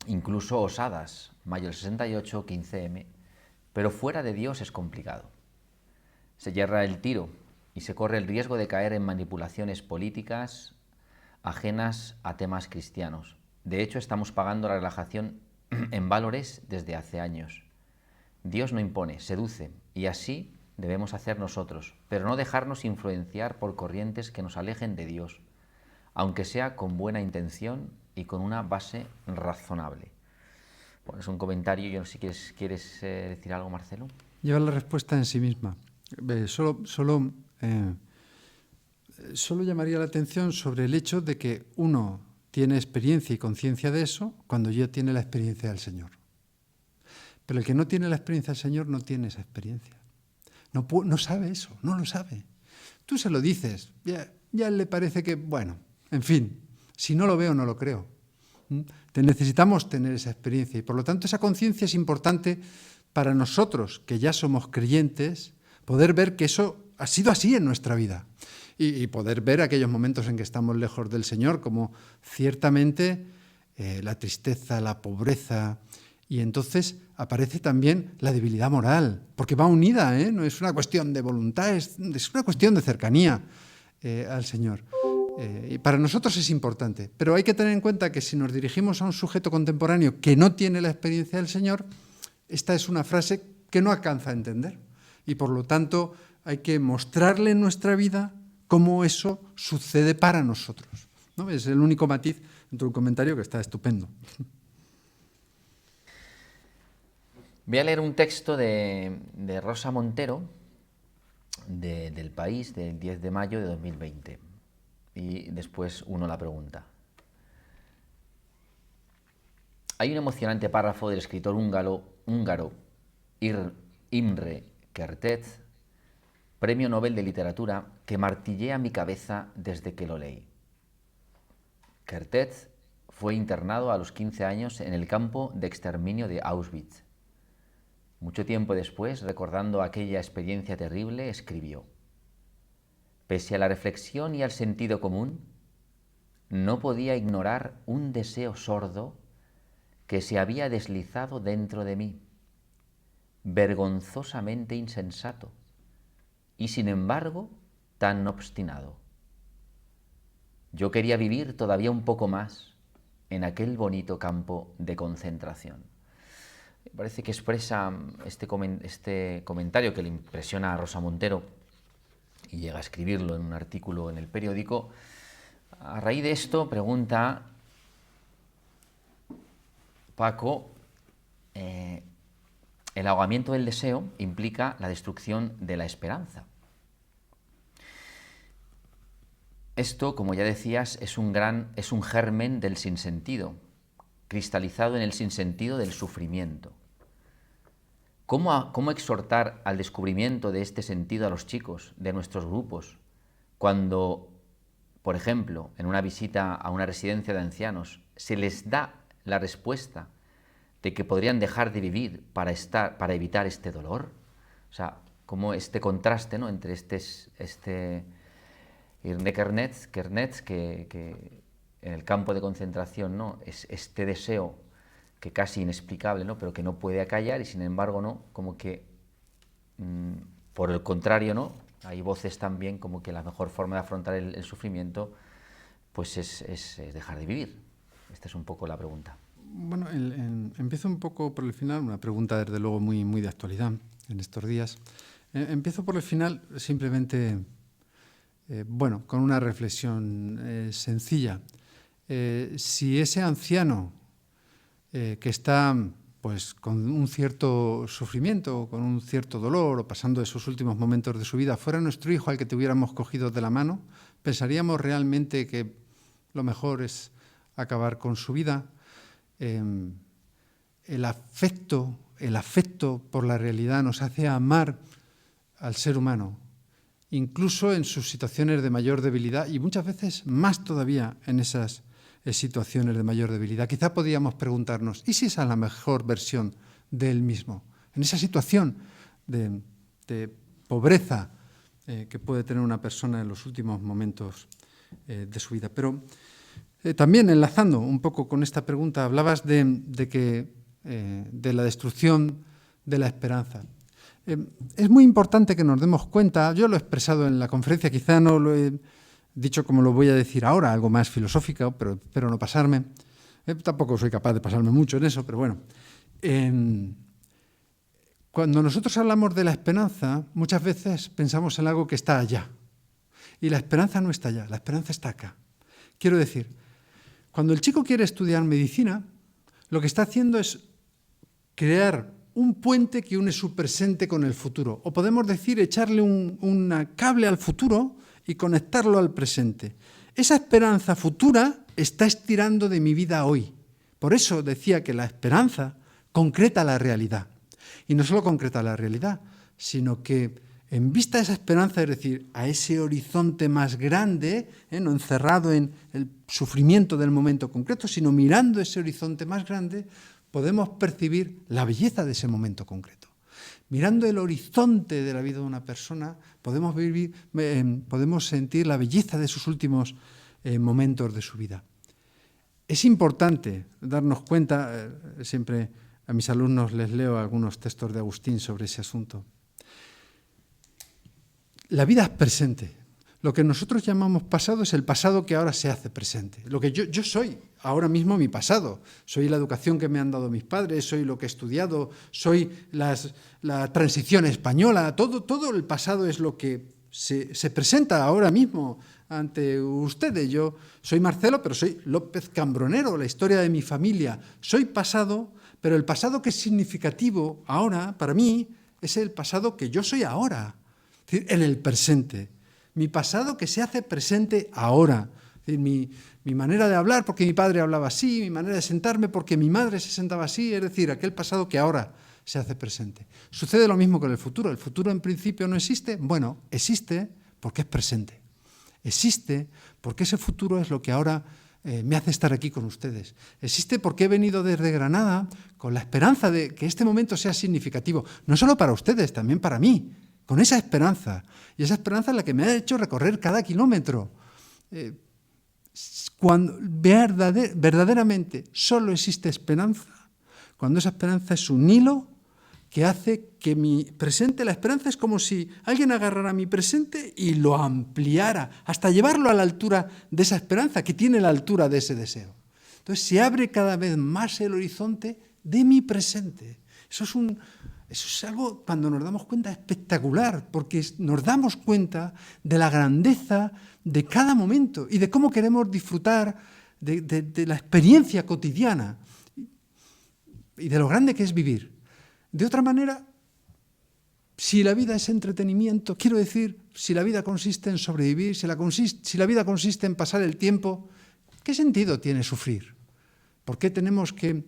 A: incluso osadas, mayo del 68, 15M, pero fuera de Dios es complicado. Se yerra el tiro y se corre el riesgo de caer en manipulaciones políticas ajenas a temas cristianos. De hecho, estamos pagando la relajación en valores desde hace años. Dios no impone, seduce, y así debemos hacer nosotros, pero no dejarnos influenciar por corrientes que nos alejen de Dios, aunque sea con buena intención y con una base razonable. Bueno, es un comentario, yo no sé si quieres decir algo, Marcelo.
B: Lleva la respuesta en sí misma. Solo llamaría la atención sobre el hecho de que uno tiene experiencia y conciencia de eso cuando ya tiene la experiencia del Señor. Pero el que no tiene la experiencia del Señor no tiene esa experiencia. No sabe eso, no lo sabe. Tú se lo dices, ya le parece que, bueno, en fin, si no lo veo, no lo creo. Necesitamos tener esa experiencia y por lo tanto esa conciencia es importante para nosotros, que ya somos creyentes, poder ver que eso ha sido así en nuestra vida y poder ver aquellos momentos en que estamos lejos del Señor, como ciertamente la tristeza, la pobreza, y entonces aparece también la debilidad moral, porque va unida, no es una cuestión de voluntad, es una cuestión de cercanía al Señor. Y para nosotros es importante, pero hay que tener en cuenta que si nos dirigimos a un sujeto contemporáneo que no tiene la experiencia del Señor, esta es una frase que no alcanza a entender y por lo tanto hay que mostrarle en nuestra vida cómo eso sucede para nosotros, ¿no? Es el único matiz dentro de un comentario que está estupendo.
A: Voy a leer un texto de Rosa Montero, del País, del 10 de mayo de 2020. Y después uno la pregunta. Hay un emocionante párrafo del escritor húngaro Imre Kertész, Premio Nobel de Literatura, que martillea mi cabeza desde que lo leí. Kertész fue internado a los 15 años en el campo de exterminio de Auschwitz. Mucho tiempo después, recordando aquella experiencia terrible, escribió: pese a la reflexión y al sentido común, no podía ignorar un deseo sordo que se había deslizado dentro de mí, vergonzosamente insensato y sin embargo tan obstinado. Yo quería vivir todavía un poco más en aquel bonito campo de concentración. Me parece que expresa este comentario que le impresiona a Rosa Montero y llega a escribirlo en un artículo en el periódico. A raíz de esto pregunta Paco, el ahogamiento del deseo implica la destrucción de la esperanza. Esto, como ya decías, es un germen del sinsentido, cristalizado en el sinsentido del sufrimiento. ¿Cómo exhortar al descubrimiento de este sentido a los chicos de nuestros grupos cuando, por ejemplo, en una visita a una residencia de ancianos se les da la respuesta de que podrían dejar de vivir para evitar este dolor? O sea, como este contraste, ¿no?, entre este Irne Kertész, que en el campo de concentración, ¿no?, es este deseo que casi inexplicable, ¿no?, pero que no puede acallar, y sin embargo, ¿no?, como que por el contrario, ¿no?, hay voces también como que la mejor forma de afrontar el sufrimiento pues es dejar de vivir. Esta es un poco la pregunta.
B: Bueno, empiezo un poco por el final, una pregunta desde luego muy, muy de actualidad en estos días. Empiezo por el final simplemente, con una reflexión sencilla. Si ese anciano que está pues con un cierto sufrimiento, con un cierto dolor, o pasando esos últimos momentos de su vida, fuera nuestro hijo al que tuviéramos cogido de la mano, ¿pensaríamos realmente que lo mejor es acabar con su vida? El afecto por la realidad nos hace amar al ser humano, incluso en sus situaciones de mayor debilidad, y muchas veces más todavía en esas situaciones de mayor debilidad. Quizá podríamos preguntarnos, ¿y si esa es la mejor versión de él mismo? En esa situación de pobreza que puede tener una persona en los últimos momentos de su vida. Pero también enlazando un poco con esta pregunta, hablabas de la destrucción de la esperanza. Es muy importante que nos demos cuenta, yo lo he expresado en la conferencia, quizá no lo he dicho como lo voy a decir ahora, algo más filosófico, pero espero no pasarme. Tampoco soy capaz de pasarme mucho en eso, pero bueno. Cuando nosotros hablamos de la esperanza, muchas veces pensamos en algo que está allá. Y la esperanza no está allá, la esperanza está acá. Quiero decir, cuando el chico quiere estudiar medicina, lo que está haciendo es crear un puente que une su presente con el futuro. O podemos decir, echarle un cable al futuro y conectarlo al presente. Esa esperanza futura está estirando de mi vida hoy. Por eso decía que la esperanza concreta la realidad. Y no solo concreta la realidad, sino que en vista de esa esperanza, es decir, a ese horizonte más grande, no encerrado en el sufrimiento del momento concreto, sino mirando ese horizonte más grande, podemos percibir la belleza de ese momento concreto. Mirando el horizonte de la vida de una persona, podemos sentir la belleza de sus últimos momentos de su vida. Es importante darnos cuenta, siempre a mis alumnos les leo algunos textos de Agustín sobre ese asunto. La vida es presente. Lo que nosotros llamamos pasado es el pasado que ahora se hace presente. Lo que yo soy ahora mismo mi pasado. Soy la educación que me han dado mis padres, soy lo que he estudiado, soy la transición española. Todo el pasado es lo que se presenta ahora mismo ante ustedes. Yo soy Marcelo, pero soy López Cambronero, la historia de mi familia. Soy pasado, pero el pasado que es significativo ahora, para mí, es el pasado que yo soy ahora, es decir, en el presente. Mi pasado que se hace presente ahora. Es decir, mi manera de hablar porque mi padre hablaba así, mi manera de sentarme porque mi madre se sentaba así, es decir, aquel pasado que ahora se hace presente. Sucede lo mismo con el futuro. ¿El futuro en principio no existe? Bueno, existe porque es presente. Existe porque ese futuro es lo que ahora me hace estar aquí con ustedes. Existe porque he venido desde Granada con la esperanza de que este momento sea significativo, no solo para ustedes, también para mí, con esa esperanza. Y esa esperanza es la que me ha hecho recorrer cada kilómetro. Cuando verdaderamente solo existe esperanza, cuando esa esperanza es un hilo que hace que mi presente, la esperanza es como si alguien agarrara mi presente y lo ampliara, hasta llevarlo a la altura de esa esperanza, que tiene la altura de ese deseo. Entonces se abre cada vez más el horizonte de mi presente. Eso es algo, cuando nos damos cuenta, espectacular, porque nos damos cuenta de la grandeza de cada momento y de cómo queremos disfrutar de la experiencia cotidiana y de lo grande que es vivir. De otra manera, si la vida es entretenimiento, quiero decir, si la vida consiste en sobrevivir, si la vida consiste en pasar el tiempo, ¿qué sentido tiene sufrir? ¿Por qué tenemos que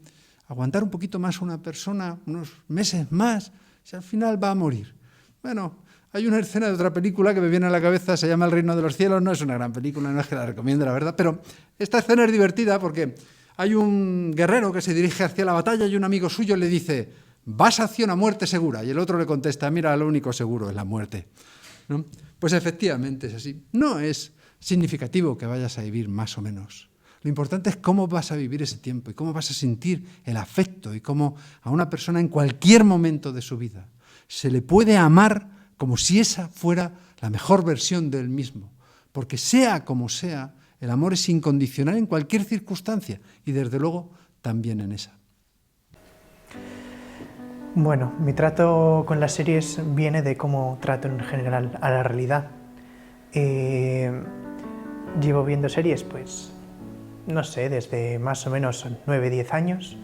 B: aguantar un poquito más a una persona, unos meses más, si al final va a morir? Bueno, hay una escena de otra película que me viene a la cabeza, se llama El reino de los cielos, no es una gran película, no es que la recomiende, la verdad, pero esta escena es divertida porque hay un guerrero que se dirige hacia la batalla y un amigo suyo le dice: vas hacia una muerte segura. Y el otro le contesta: mira, lo único seguro es la muerte, ¿no? Pues efectivamente es así. No es significativo que vayas a vivir más o menos. Lo importante es cómo vas a vivir ese tiempo y cómo vas a sentir el afecto y cómo a una persona en cualquier momento de su vida se le puede amar como si esa fuera la mejor versión del mismo. Porque sea como sea, el amor es incondicional en cualquier circunstancia y desde luego también en esa.
C: Bueno, mi trato con las series viene de cómo trato en general a la realidad. Llevo viendo series, pues, no sé, desde más o menos 9-10 años.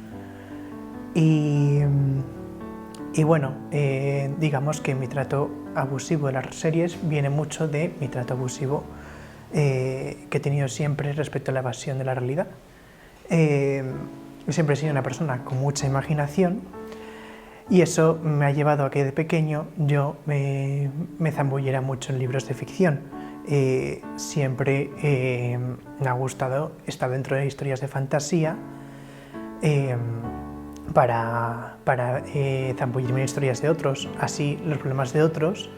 C: Y bueno, digamos que mi trato abusivo de las series viene mucho de mi trato abusivo que he tenido siempre respecto a la evasión de la realidad. Siempre he sido una persona con mucha imaginación. Y eso me ha llevado a que de pequeño yo me zambulliera mucho en libros de ficción. Siempre me ha gustado estar dentro de historias de fantasía para zambullirme en historias de otros. Así los problemas de otros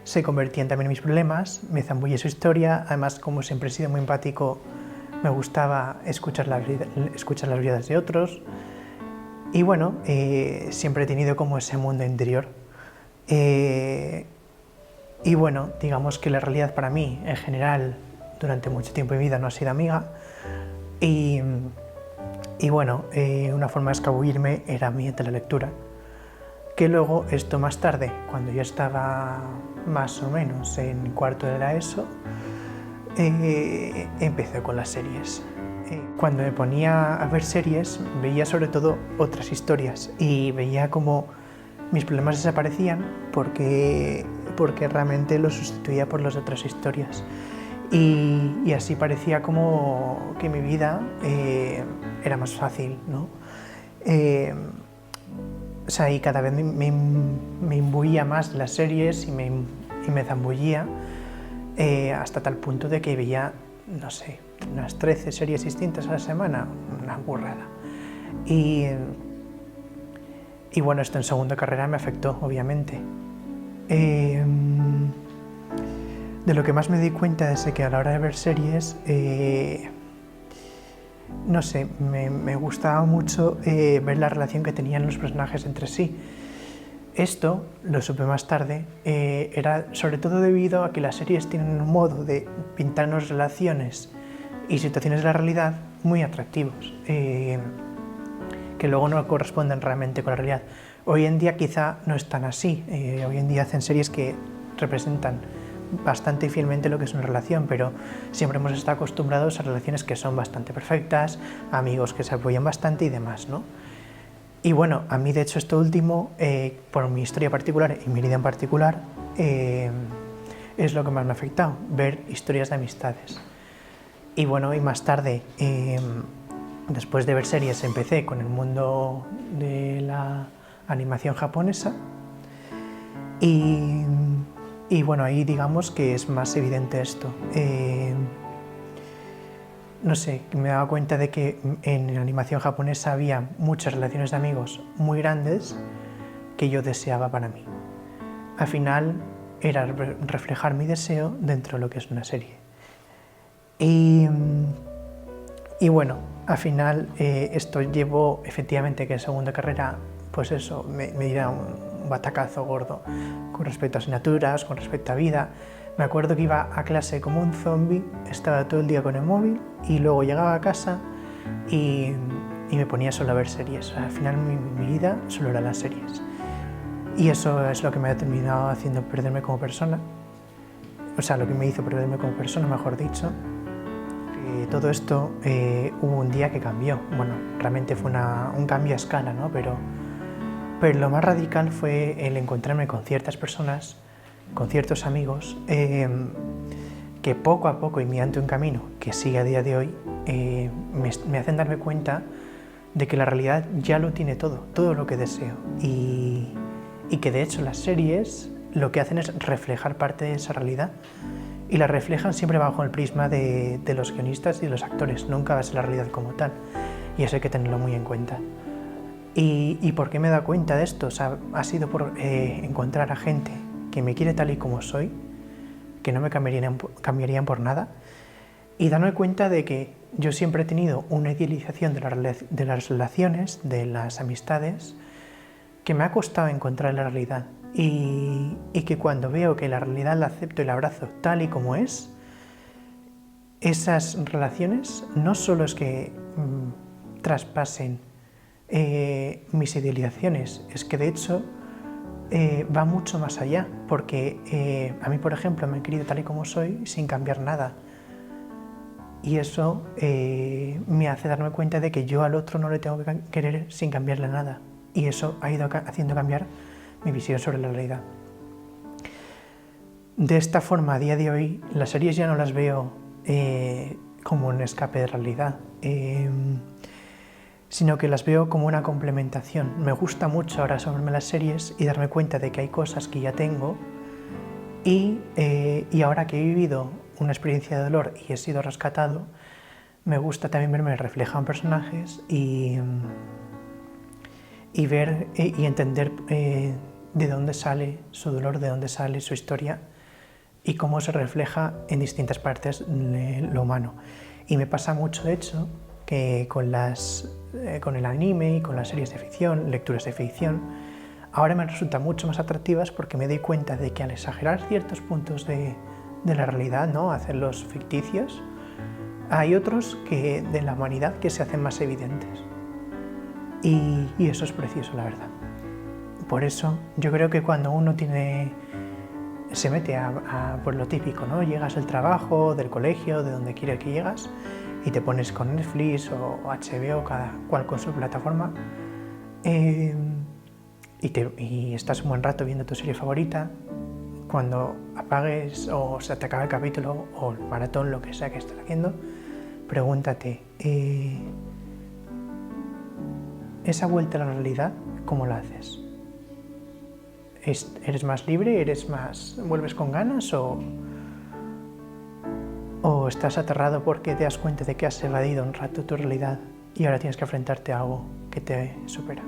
C: se convertían también en mis problemas, me zambullí en su historia. Además, como siempre he sido muy empático, me gustaba escuchar las vidas de otros. Y bueno, siempre he tenido como ese mundo interior. Y bueno, digamos que la realidad para mí, en general, durante mucho tiempo de mi vida no ha sido amiga. Y bueno, una forma de escabullirme era mediante la lectura. Que luego, esto más tarde, cuando yo estaba más o menos en cuarto de la ESO, empecé con las series. Cuando me ponía a ver series, veía sobre todo otras historias y veía como mis problemas desaparecían porque realmente los sustituía por las otras historias. Y así parecía como que mi vida era más fácil, ¿no? O sea, y cada vez me imbuía más las series y me zambullía hasta tal punto de que veía, no sé, unas 13 series distintas a la semana, una burrada. Y bueno, esto en segunda carrera me afectó, obviamente. De lo que más me di cuenta es que a la hora de ver series, no sé, me gustaba mucho ver la relación que tenían los personajes entre sí. Esto, lo supe más tarde, era sobre todo debido a que las series tienen un modo de pintarnos relaciones y situaciones de la realidad muy atractivos, que luego no corresponden realmente con la realidad. Hoy en día quizá no es tan así. Hoy en día hacen series que representan bastante fielmente lo que es una relación, pero siempre hemos estado acostumbrados a relaciones que son bastante perfectas, amigos que se apoyan bastante y demás, ¿no? Y bueno, a mí de hecho esto último, por mi historia particular y mi vida en particular, es lo que más me ha afectado, ver historias de amistades. Y bueno, y más tarde, después de ver series, empecé con el mundo de la animación japonesa y bueno, ahí digamos que es más evidente esto. No sé, me daba cuenta de que en la animación japonesa había muchas relaciones de amigos muy grandes que yo deseaba para mí. Al final era reflejar mi deseo dentro de lo que es una serie. Y bueno, al final esto llevó efectivamente que en segunda carrera, pues eso, me diera un batacazo gordo con respecto a asignaturas, con respecto a vida. Me acuerdo que iba a clase como un zombie, estaba todo el día con el móvil y luego llegaba a casa y me ponía solo a ver series. Al final mi vida solo eran las series. Y eso es lo que me ha terminado haciendo perderme como persona. O sea, lo que me hizo perderme como persona, mejor dicho. Todo esto hubo un día que cambió. Bueno, realmente fue un cambio a escala, ¿no? Pero lo más radical fue el encontrarme con ciertas personas, con ciertos amigos, que poco a poco y mediante un camino que sigue a día de hoy, me hacen darme cuenta de que la realidad ya lo tiene todo lo que deseo. Y que de hecho las series lo que hacen es reflejar parte de esa realidad y la reflejan siempre bajo el prisma de los guionistas y de los actores, nunca va a ser la realidad como tal, y eso hay que tenerlo muy en cuenta. ¿Y por qué me he dado cuenta de esto? O sea, ha sido por encontrar a gente que me quiere tal y como soy, que no me cambiarían por nada, y darme cuenta de que yo siempre he tenido una idealización de las relaciones, de las amistades, que me ha costado encontrar en la realidad y que cuando veo que la realidad la acepto y la abrazo tal y como es, esas relaciones no solo es que traspasen mis idealizaciones, es que de hecho va mucho más allá, porque a mí, por ejemplo, me he querido tal y como soy sin cambiar nada. Y eso me hace darme cuenta de que yo al otro no le tengo que querer sin cambiarle nada. Y eso ha ido haciendo cambiar mi visión sobre la realidad. De esta forma, a día de hoy, las series ya no las veo como un escape de realidad, sino que las veo como una complementación. Me gusta mucho ahora asomarme las series y darme cuenta de que hay cosas que ya tengo y ahora que he vivido una experiencia de dolor y he sido rescatado, me gusta también verme reflejado en personajes y ver y entender de dónde sale su dolor, de dónde sale su historia y cómo se refleja en distintas partes de lo humano. Y me pasa mucho, de hecho, que con el anime y con las series de ficción, lecturas de ficción, ahora me resultan mucho más atractivas porque me doy cuenta de que al exagerar ciertos puntos de la realidad, ¿no? Hacerlos ficticios, hay otros de la humanidad que se hacen más evidentes. Y eso es precioso, la verdad. Por eso yo creo que cuando uno se mete por lo típico, ¿no? Llegas del trabajo, del colegio, de donde quiera que llegas, y te pones con Netflix o HBO, cada cual con su plataforma, y estás un buen rato viendo tu serie favorita. Cuando apagues o se te acaba el capítulo o el maratón, lo que sea que estés haciendo, pregúntate, esa vuelta a la realidad, ¿cómo la haces? ¿Eres más libre? ¿Vuelves con ganas? ¿O estás aterrado porque te das cuenta de que has evadido un rato tu realidad y ahora tienes que enfrentarte a algo que te supera?